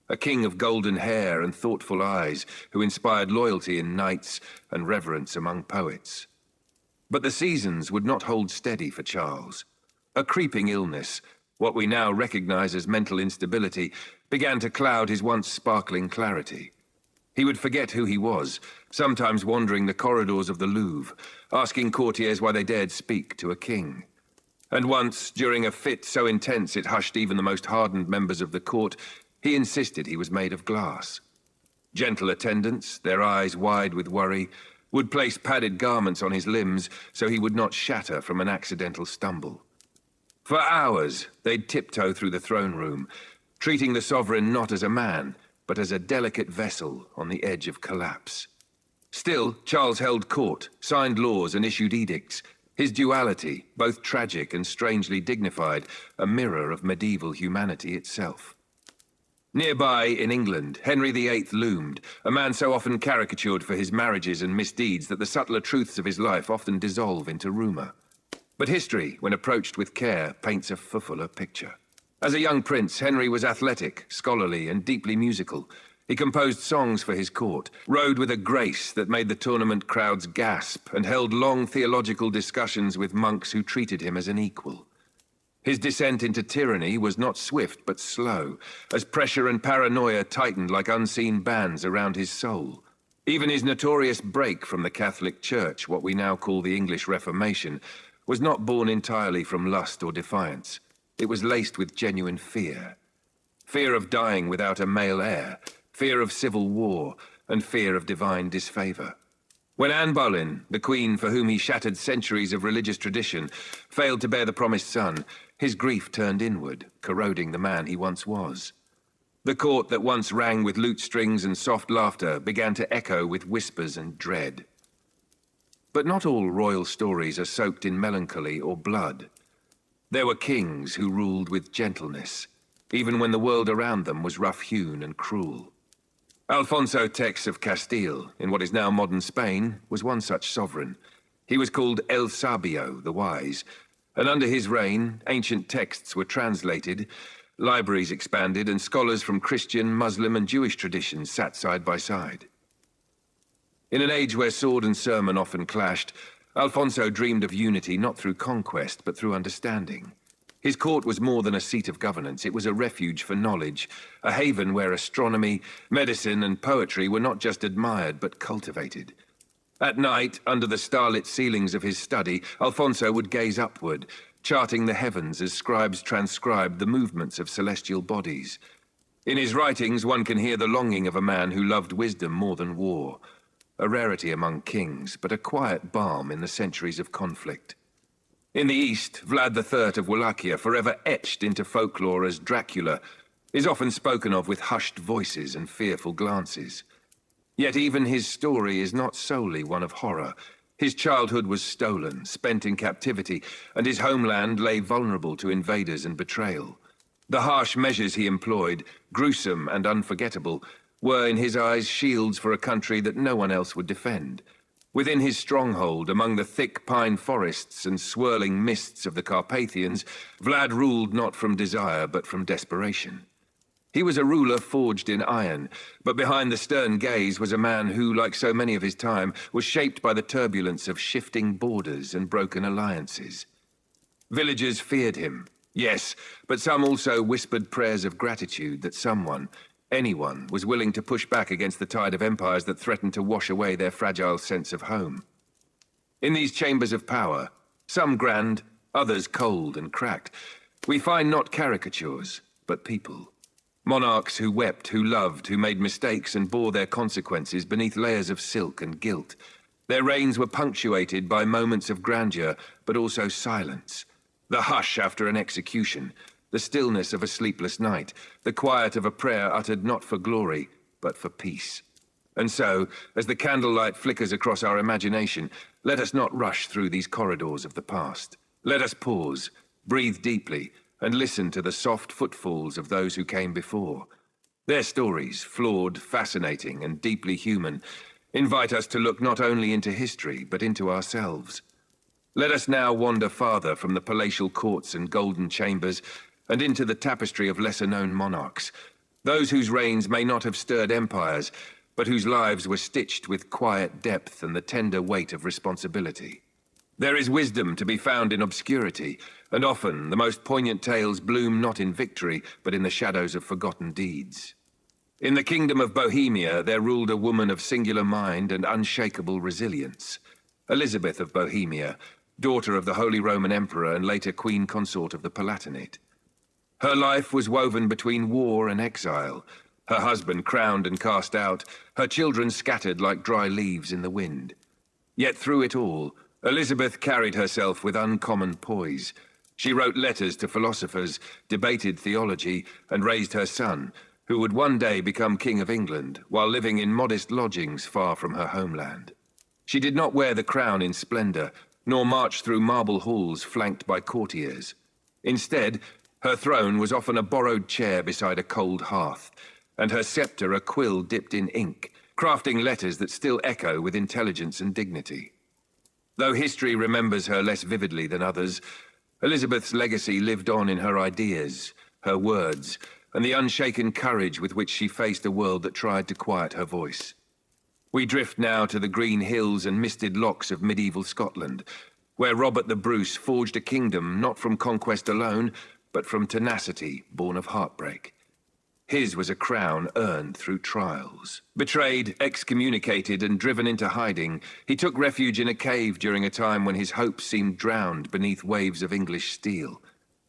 [SPEAKER 1] a king of golden hair and thoughtful eyes who inspired loyalty in knights and reverence among poets. But the seasons would not hold steady for Charles. A creeping illness, what we now recognize as mental instability, began to cloud his once sparkling clarity. He would forget who he was, sometimes wandering the corridors of the Louvre, asking courtiers why they dared speak to a king. And once, during a fit so intense it hushed even the most hardened members of the court, he insisted he was made of glass. Gentle attendants, their eyes wide with worry, would place padded garments on his limbs so he would not shatter from an accidental stumble. For hours, they'd tiptoe through the throne room, treating the sovereign not as a man, but as a delicate vessel on the edge of collapse. Still, Charles held court, signed laws and issued edicts. His duality, both tragic and strangely dignified, a mirror of medieval humanity itself. Nearby, in England, Henry VIII loomed, a man so often caricatured for his marriages and misdeeds that the subtler truths of his life often dissolve into rumor. But history, when approached with care, paints a fuller picture. As a young prince, Henry was athletic, scholarly, and deeply musical. He composed songs for his court, rode with a grace that made the tournament crowds gasp, and held long theological discussions with monks who treated him as an equal. His descent into tyranny was not swift but slow, as pressure and paranoia tightened like unseen bands around his soul. Even his notorious break from the Catholic Church, what we now call the English Reformation, was not born entirely from lust or defiance. It was laced with genuine fear. Fear of dying without a male heir, fear of civil war, and fear of divine disfavor. When Anne Boleyn, the queen for whom he shattered centuries of religious tradition, failed to bear the promised son, His grief turned inward, corroding the man he once was. The court that once rang with lute strings and soft laughter began to echo with whispers and dread. But not all royal stories are soaked in melancholy or blood. There were kings who ruled with gentleness, even when the world around them was rough-hewn and cruel. Alfonso X of Castile, in what is now modern Spain, was one such sovereign. He was called El Sabio, the Wise, and under his reign, ancient texts were translated, libraries expanded, and scholars from Christian, Muslim, and Jewish traditions sat side by side. In an age where sword and sermon often clashed, Alfonso dreamed of unity not through conquest, but through understanding. His court was more than a seat of governance. It was a refuge for knowledge, a haven where astronomy, medicine, and poetry were not just admired, but cultivated. At night, under the starlit ceilings of his study, Alfonso would gaze upward, charting the heavens as scribes transcribed the movements of celestial bodies. In his writings, one can hear the longing of a man who loved wisdom more than war. A rarity among kings, but a quiet balm in the centuries of conflict. In the east, Vlad III of Wallachia, forever etched into folklore as Dracula, is often spoken of with hushed voices and fearful glances. Yet even his story is not solely one of horror. His childhood was stolen, spent in captivity, and his homeland lay vulnerable to invaders and betrayal. The harsh measures he employed, gruesome and unforgettable, were in his eyes shields for a country that no one else would defend. Within his stronghold, among the thick pine forests and swirling mists of the Carpathians, Vlad ruled not from desire but from desperation. He was a ruler forged in iron, but behind the stern gaze was a man who, like so many of his time, was shaped by the turbulence of shifting borders and broken alliances. Villagers feared him, yes, but some also whispered prayers of gratitude that someone, anyone, was willing to push back against the tide of empires that threatened to wash away their fragile sense of home. In these chambers of power, some grand, others cold and cracked, we find not caricatures, but people. Monarchs who wept, who loved, who made mistakes and bore their consequences beneath layers of silk and guilt. Their reigns were punctuated by moments of grandeur, but also silence. The hush after an execution, the stillness of a sleepless night, the quiet of a prayer uttered not for glory, but for peace. And so, as the candlelight flickers across our imagination, let us not rush through these corridors of the past. Let us pause, breathe deeply, and listen to the soft footfalls of those who came before. Their stories, flawed, fascinating, and deeply human, invite us to look not only into history, but into ourselves. Let us now wander farther from the palatial courts and golden chambers, and into the tapestry of lesser-known monarchs, those whose reigns may not have stirred empires, but whose lives were stitched with quiet depth and the tender weight of responsibility. There is wisdom to be found in obscurity, and often the most poignant tales bloom not in victory, but in the shadows of forgotten deeds. In the kingdom of Bohemia, there ruled a woman of singular mind and unshakable resilience. Elizabeth of Bohemia, daughter of the Holy Roman Emperor and later Queen Consort of the Palatinate. Her life was woven between war and exile, her husband crowned and cast out, her children scattered like dry leaves in the wind. Yet through it all, Elizabeth carried herself with uncommon poise. She wrote letters to philosophers, debated theology, and raised her son, who would one day become King of England, while living in modest lodgings far from her homeland. She did not wear the crown in splendor, nor march through marble halls flanked by courtiers. Instead, her throne was often a borrowed chair beside a cold hearth, and her scepter a quill dipped in ink, crafting letters that still echo with intelligence and dignity. Though history remembers her less vividly than others, Elizabeth's legacy lived on in her ideas, her words, and the unshaken courage with which she faced a world that tried to quiet her voice. We drift now to the green hills and misted lochs of medieval Scotland, where Robert the Bruce forged a kingdom not from conquest alone, but from tenacity born of heartbreak. His was a crown earned through trials. Betrayed, excommunicated, and driven into hiding, he took refuge in a cave during a time when his hopes seemed drowned beneath waves of English steel.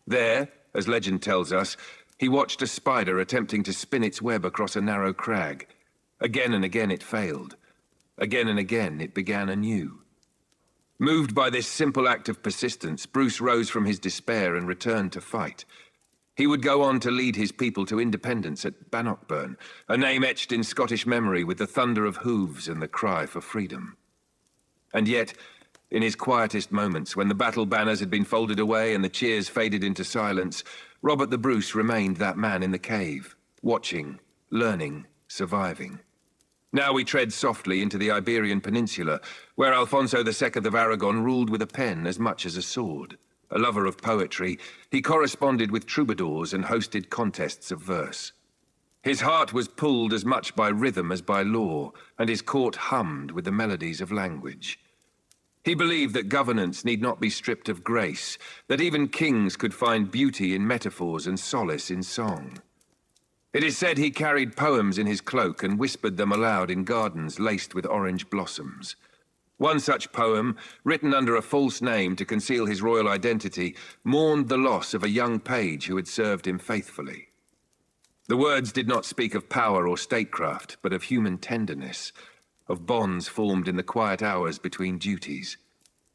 [SPEAKER 1] There, as legend tells us, he watched a spider attempting to spin its web across a narrow crag. Again and again it failed. Again and again it began anew. Moved by this simple act of persistence, Bruce rose from his despair and returned to fight. He would go on to lead his people to independence at Bannockburn, a name etched in Scottish memory with the thunder of hooves and the cry for freedom. And yet, in his quietest moments, when the battle banners had been folded away and the cheers faded into silence, Robert the Bruce remained that man in the cave, watching, learning, surviving. Now we tread softly into the Iberian Peninsula, where Alfonso II of Aragon ruled with a pen as much as a sword. A lover of poetry, he corresponded with troubadours and hosted contests of verse. His heart was pulled as much by rhythm as by law, and his court hummed with the melodies of language. He believed that governance need not be stripped of grace, that even kings could find beauty in metaphors and solace in song. It is said he carried poems in his cloak and whispered them aloud in gardens laced with orange blossoms. One such poem, written under a false name to conceal his royal identity, mourned the loss of a young page who had served him faithfully. The words did not speak of power or statecraft, but of human tenderness, of bonds formed in the quiet hours between duties.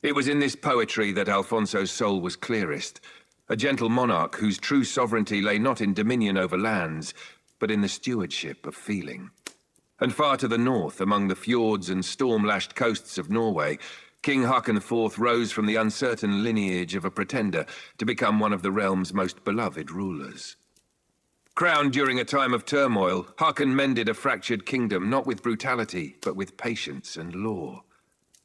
[SPEAKER 1] It was in this poetry that Alfonso's soul was clearest, a gentle monarch whose true sovereignty lay not in dominion over lands, but in the stewardship of feeling. And far to the north, among the fjords and storm-lashed coasts of Norway, King Haakon IV rose from the uncertain lineage of a pretender to become one of the realm's most beloved rulers. Crowned during a time of turmoil, Haakon mended a fractured kingdom not with brutality, but with patience and law.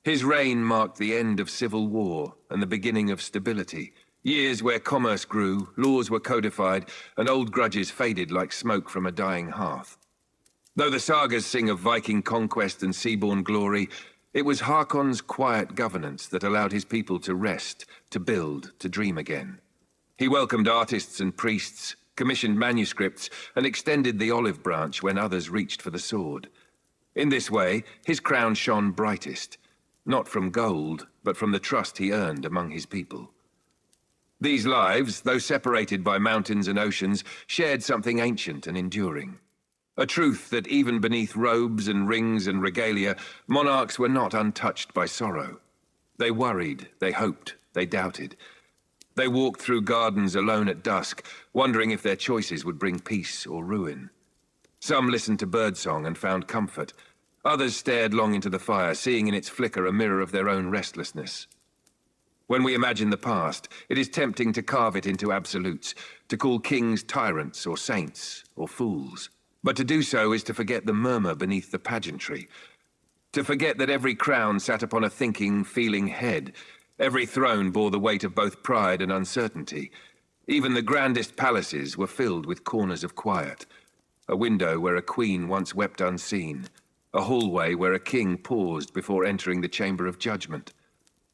[SPEAKER 1] His reign marked the end of civil war and the beginning of stability, years where commerce grew, laws were codified, and old grudges faded like smoke from a dying hearth. Though the sagas sing of Viking conquest and seaborne glory, it was Haakon's quiet governance that allowed his people to rest, to build, to dream again. He welcomed artists and priests, commissioned manuscripts, and extended the olive branch when others reached for the sword. In this way, his crown shone brightest, not from gold, but from the trust he earned among his people. These lives, though separated by mountains and oceans, shared something ancient and enduring. A truth that even beneath robes and rings and regalia, monarchs were not untouched by sorrow. They worried, they hoped, they doubted. They walked through gardens alone at dusk, wondering if their choices would bring peace or ruin. Some listened to birdsong and found comfort. Others stared long into the fire, seeing in its flicker a mirror of their own restlessness. When we imagine the past, it is tempting to carve it into absolutes, to call kings tyrants or saints or fools. But to do so is to forget the murmur beneath the pageantry, to forget that every crown sat upon a thinking, feeling head. Every throne bore the weight of both pride and uncertainty. Even the grandest palaces were filled with corners of quiet. A window where a queen once wept unseen. A hallway where a king paused before entering the chamber of judgment.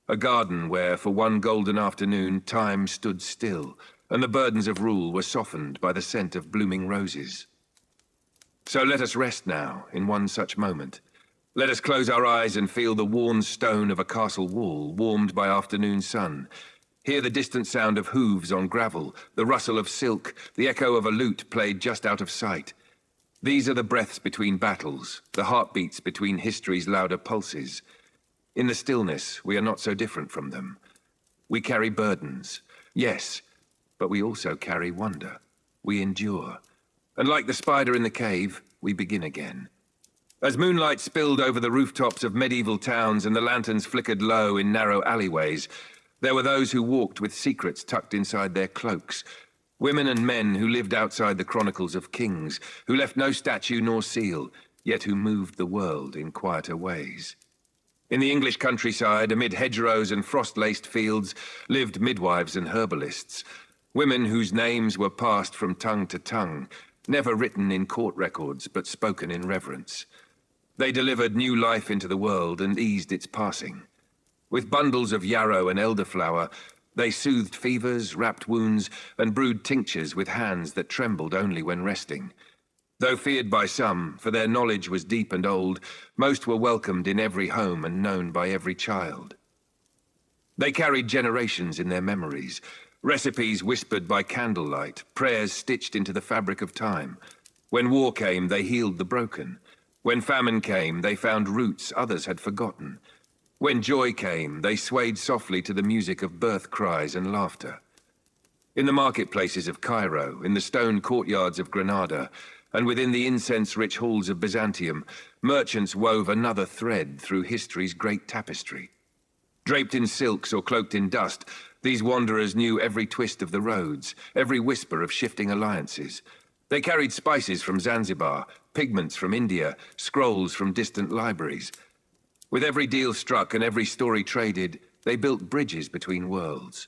[SPEAKER 1] A garden where, for one golden afternoon, time stood still, and the burdens of rule were softened by the scent of blooming roses. So let us rest now, in one such moment. Let us close our eyes and feel the worn stone of a castle wall, warmed by afternoon sun. Hear the distant sound of hooves on gravel, the rustle of silk, the echo of a lute played just out of sight. These are the breaths between battles, the heartbeats between history's louder pulses. In the stillness, we are not so different from them. We carry burdens, yes, but we also carry wonder. We endure. And like the spider in the cave, we begin again. As moonlight spilled over the rooftops of medieval towns and the lanterns flickered low in narrow alleyways, there were those who walked with secrets tucked inside their cloaks. Women and men who lived outside the chronicles of kings, who left no statue nor seal, yet who moved the world in quieter ways. In the English countryside, amid hedgerows and frost-laced fields, lived midwives and herbalists, women whose names were passed from tongue to tongue, never written in court records, but spoken in reverence. They delivered new life into the world and eased its passing. With bundles of yarrow and elderflower, they soothed fevers, wrapped wounds, and brewed tinctures with hands that trembled only when resting. Though feared by some, for their knowledge was deep and old, most were welcomed in every home and known by every child. They carried generations in their memories, recipes whispered by candlelight, prayers stitched into the fabric of time. When war came, they healed the broken. When famine came, they found roots others had forgotten. When joy came, they swayed softly to the music of birth cries and laughter. In the marketplaces of Cairo, in the stone courtyards of Granada, and within the incense-rich halls of Byzantium, merchants wove another thread through history's great tapestry. Draped in silks or cloaked in dust, these wanderers knew every twist of the roads, every whisper of shifting alliances. They carried spices from Zanzibar, pigments from India, scrolls from distant libraries. With every deal struck and every story traded, they built bridges between worlds.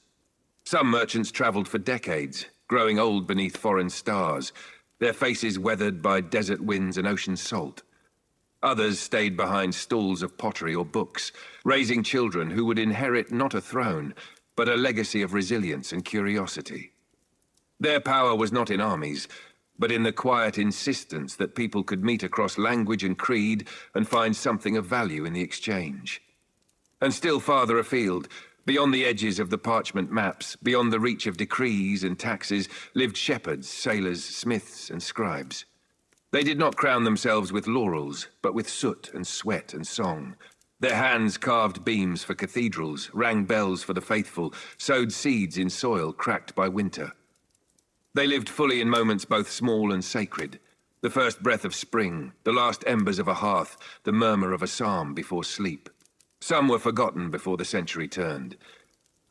[SPEAKER 1] Some merchants traveled for decades, growing old beneath foreign stars, their faces weathered by desert winds and ocean salt. Others stayed behind stalls of pottery or books, raising children who would inherit not a throne, but a legacy of resilience and curiosity. Their power was not in armies, but in the quiet insistence that people could meet across language and creed and find something of value in the exchange. And still farther afield, beyond the edges of the parchment maps, beyond the reach of decrees and taxes, lived shepherds, sailors, smiths, and scribes. They did not crown themselves with laurels, but with soot and sweat and song. Their hands carved beams for cathedrals, rang bells for the faithful, sowed seeds in soil cracked by winter. They lived fully in moments both small and sacred. The first breath of spring, the last embers of a hearth, the murmur of a psalm before sleep. Some were forgotten before the century turned.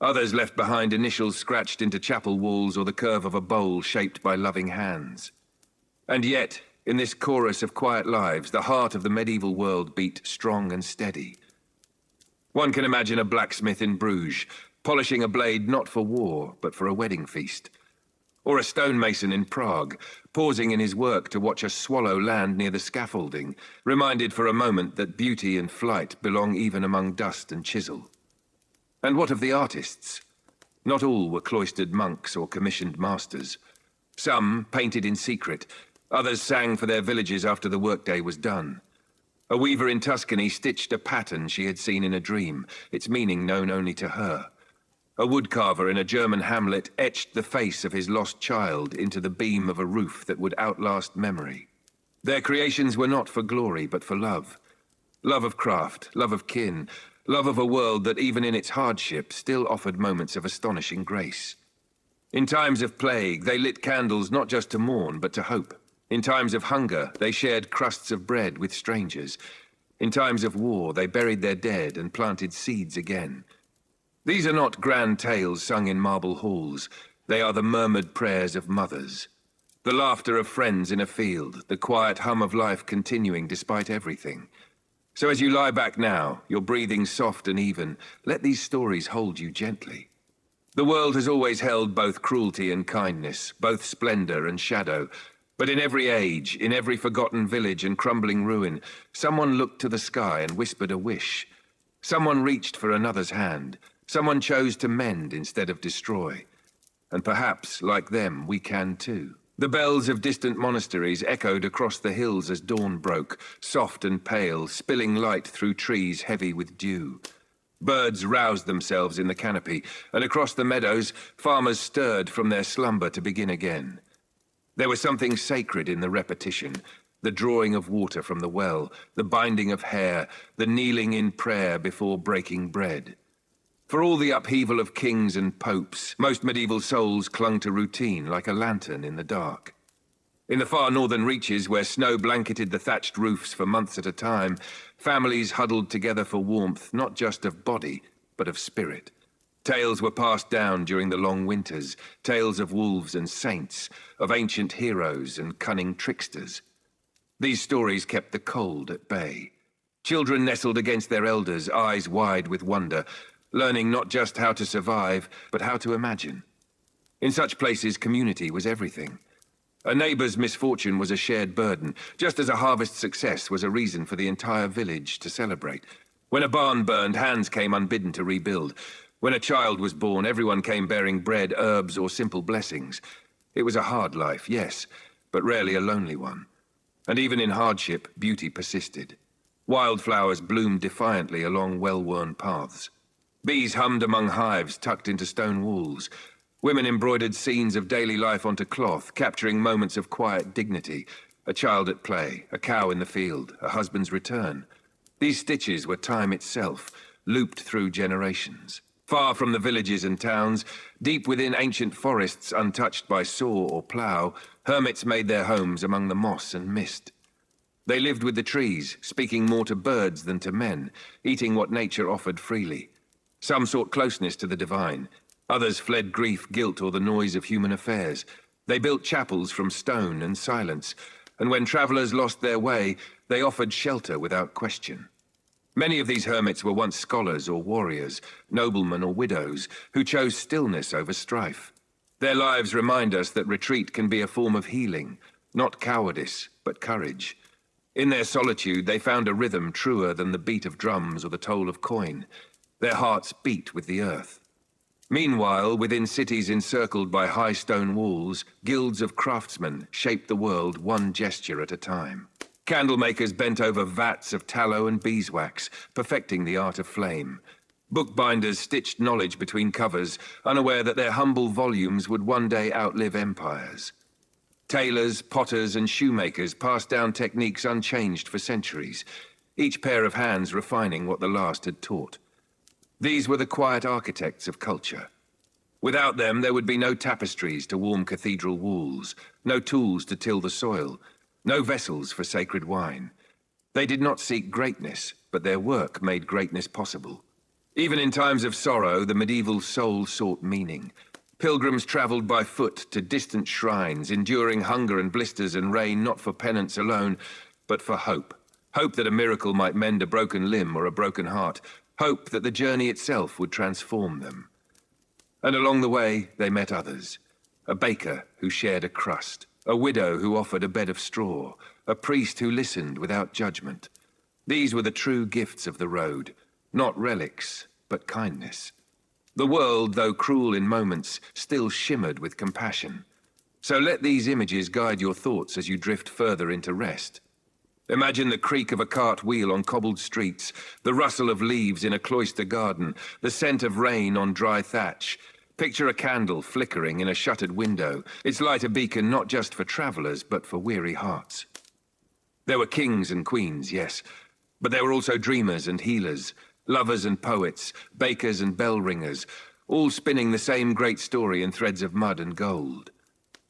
[SPEAKER 1] Others left behind initials scratched into chapel walls or the curve of a bowl shaped by loving hands. And yet, in this chorus of quiet lives, the heart of the medieval world beat strong and steady. One can imagine a blacksmith in Bruges, polishing a blade not for war, but for a wedding feast. Or a stonemason in Prague, pausing in his work to watch a swallow land near the scaffolding, reminded for a moment that beauty and flight belong even among dust and chisel. And what of the artists? Not all were cloistered monks or commissioned masters. Some painted in secret, others sang for their villages after the workday was done. A weaver in Tuscany stitched a pattern she had seen in a dream, its meaning known only to her. A woodcarver in a German hamlet etched the face of his lost child into the beam of a roof that would outlast memory. Their creations were not for glory, but for love. Love of craft, love of kin, love of a world that even in its hardship still offered moments of astonishing grace. In times of plague, they lit candles not just to mourn, but to hope. In times of hunger, they shared crusts of bread with strangers. In times of war, they buried their dead and planted seeds again. These are not grand tales sung in marble halls. They are the murmured prayers of mothers. The laughter of friends in a field, the quiet hum of life continuing despite everything. So as you lie back now, your breathing soft and even, let these stories hold you gently. The world has always held both cruelty and kindness, both splendor and shadow. But in every age, in every forgotten village and crumbling ruin, someone looked to the sky and whispered a wish. Someone reached for another's hand. Someone chose to mend instead of destroy. And perhaps, like them, we can too. The bells of distant monasteries echoed across the hills as dawn broke, soft and pale, spilling light through trees heavy with dew. Birds roused themselves in the canopy, and across the meadows, farmers stirred from their slumber to begin again. There was something sacred in the repetition, the drawing of water from the well, the binding of hair, the kneeling in prayer before breaking bread. For all the upheaval of kings and popes, most medieval souls clung to routine like a lantern in the dark. In the far northern reaches, where snow blanketed the thatched roofs for months at a time, families huddled together for warmth not just of body, but of spirit. Tales were passed down during the long winters, tales of wolves and saints, of ancient heroes and cunning tricksters. These stories kept the cold at bay. Children nestled against their elders, eyes wide with wonder, learning not just how to survive, but how to imagine. In such places, community was everything. A neighbor's misfortune was a shared burden, just as a harvest success was a reason for the entire village to celebrate. When a barn burned, hands came unbidden to rebuild. When a child was born, everyone came bearing bread, herbs, or simple blessings. It was a hard life, yes, but rarely a lonely one. And even in hardship, beauty persisted. Wildflowers bloomed defiantly along well-worn paths. Bees hummed among hives tucked into stone walls. Women embroidered scenes of daily life onto cloth, capturing moments of quiet dignity. A child at play, a cow in the field, a husband's return. These stitches were time itself, looped through generations. Far from the villages and towns, deep within ancient forests untouched by saw or plough, hermits made their homes among the moss and mist. They lived with the trees, speaking more to birds than to men, eating what nature offered freely. Some sought closeness to the divine. Others fled grief, guilt, or the noise of human affairs. They built chapels from stone and silence, and when travelers lost their way, they offered shelter without question. Many of these hermits were once scholars or warriors, noblemen or widows, who chose stillness over strife. Their lives remind us that retreat can be a form of healing, not cowardice, but courage. In their solitude, they found a rhythm truer than the beat of drums or the toll of coin. Their hearts beat with the earth. Meanwhile, within cities encircled by high stone walls, guilds of craftsmen shaped the world one gesture at a time. Candlemakers bent over vats of tallow and beeswax, perfecting the art of flame. Bookbinders stitched knowledge between covers, unaware that their humble volumes would one day outlive empires. Tailors, potters, and shoemakers passed down techniques unchanged for centuries, each pair of hands refining what the last had taught. These were the quiet architects of culture. Without them, there would be no tapestries to warm cathedral walls, no tools to till the soil, no vessels for sacred wine. They did not seek greatness, but their work made greatness possible. Even in times of sorrow, the medieval soul sought meaning. Pilgrims traveled by foot to distant shrines, enduring hunger and blisters and rain not for penance alone, but for hope. Hope that a miracle might mend a broken limb or a broken heart. Hope that the journey itself would transform them. And along the way, they met others. A baker who shared a crust. A widow who offered a bed of straw. A priest who listened without judgment. These were the true gifts of the road. Not relics, but kindness. The world, though cruel in moments, still shimmered with compassion. So let these images guide your thoughts as you drift further into rest. Imagine the creak of a cart wheel on cobbled streets, the rustle of leaves in a cloister garden, the scent of rain on dry thatch. Picture a candle flickering in a shuttered window, its light a beacon not just for travelers, but for weary hearts. There were kings and queens, yes, but there were also dreamers and healers, lovers and poets, bakers and bell ringers, all spinning the same great story in threads of mud and gold.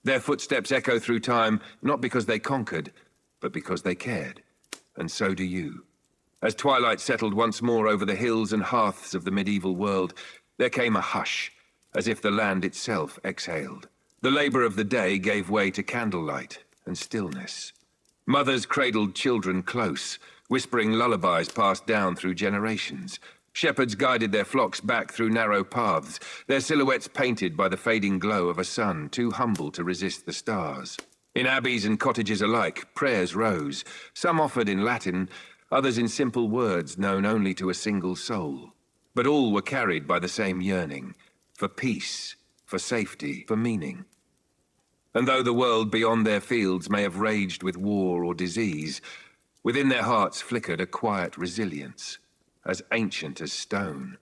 [SPEAKER 1] Their footsteps echo through time, not because they conquered, but because they cared. And so do you. As twilight settled once more over the hills and hearths of the medieval world, there came a hush, as if the land itself exhaled. The labor of the day gave way to candlelight and stillness. Mothers cradled children close, whispering lullabies passed down through generations. Shepherds guided their flocks back through narrow paths, their silhouettes painted by the fading glow of a sun too humble to resist the stars. In abbeys and cottages alike, prayers rose, some offered in Latin, others in simple words known only to a single soul. But all were carried by the same yearning, for peace, for safety, for meaning. And though the world beyond their fields may have raged with war or disease, within their hearts flickered a quiet resilience, as ancient as stone.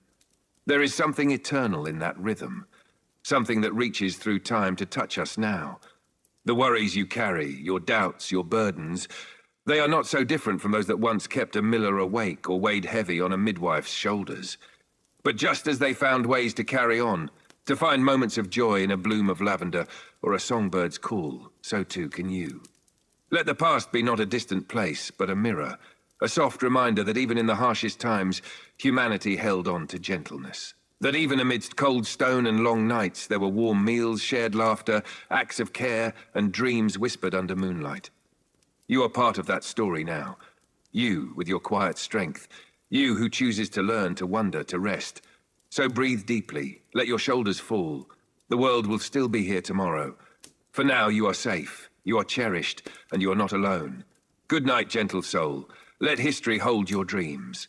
[SPEAKER 1] There is something eternal in that rhythm, something that reaches through time to touch us now. The worries you carry, your doubts, your burdens, they are not so different from those that once kept a miller awake or weighed heavy on a midwife's shoulders. But just as they found ways to carry on, to find moments of joy in a bloom of lavender or a songbird's call, so too can you. Let the past be not a distant place, but a mirror, a soft reminder that even in the harshest times, humanity held on to gentleness. That even amidst cold stone and long nights, there were warm meals, shared laughter, acts of care, and dreams whispered under moonlight. You are part of that story now. You, with your quiet strength. You who chooses to learn, to wonder, to rest. So breathe deeply, let your shoulders fall. The world will still be here tomorrow. For now, you are safe, you are cherished, and you are not alone. Good night, gentle soul. Let history hold your dreams.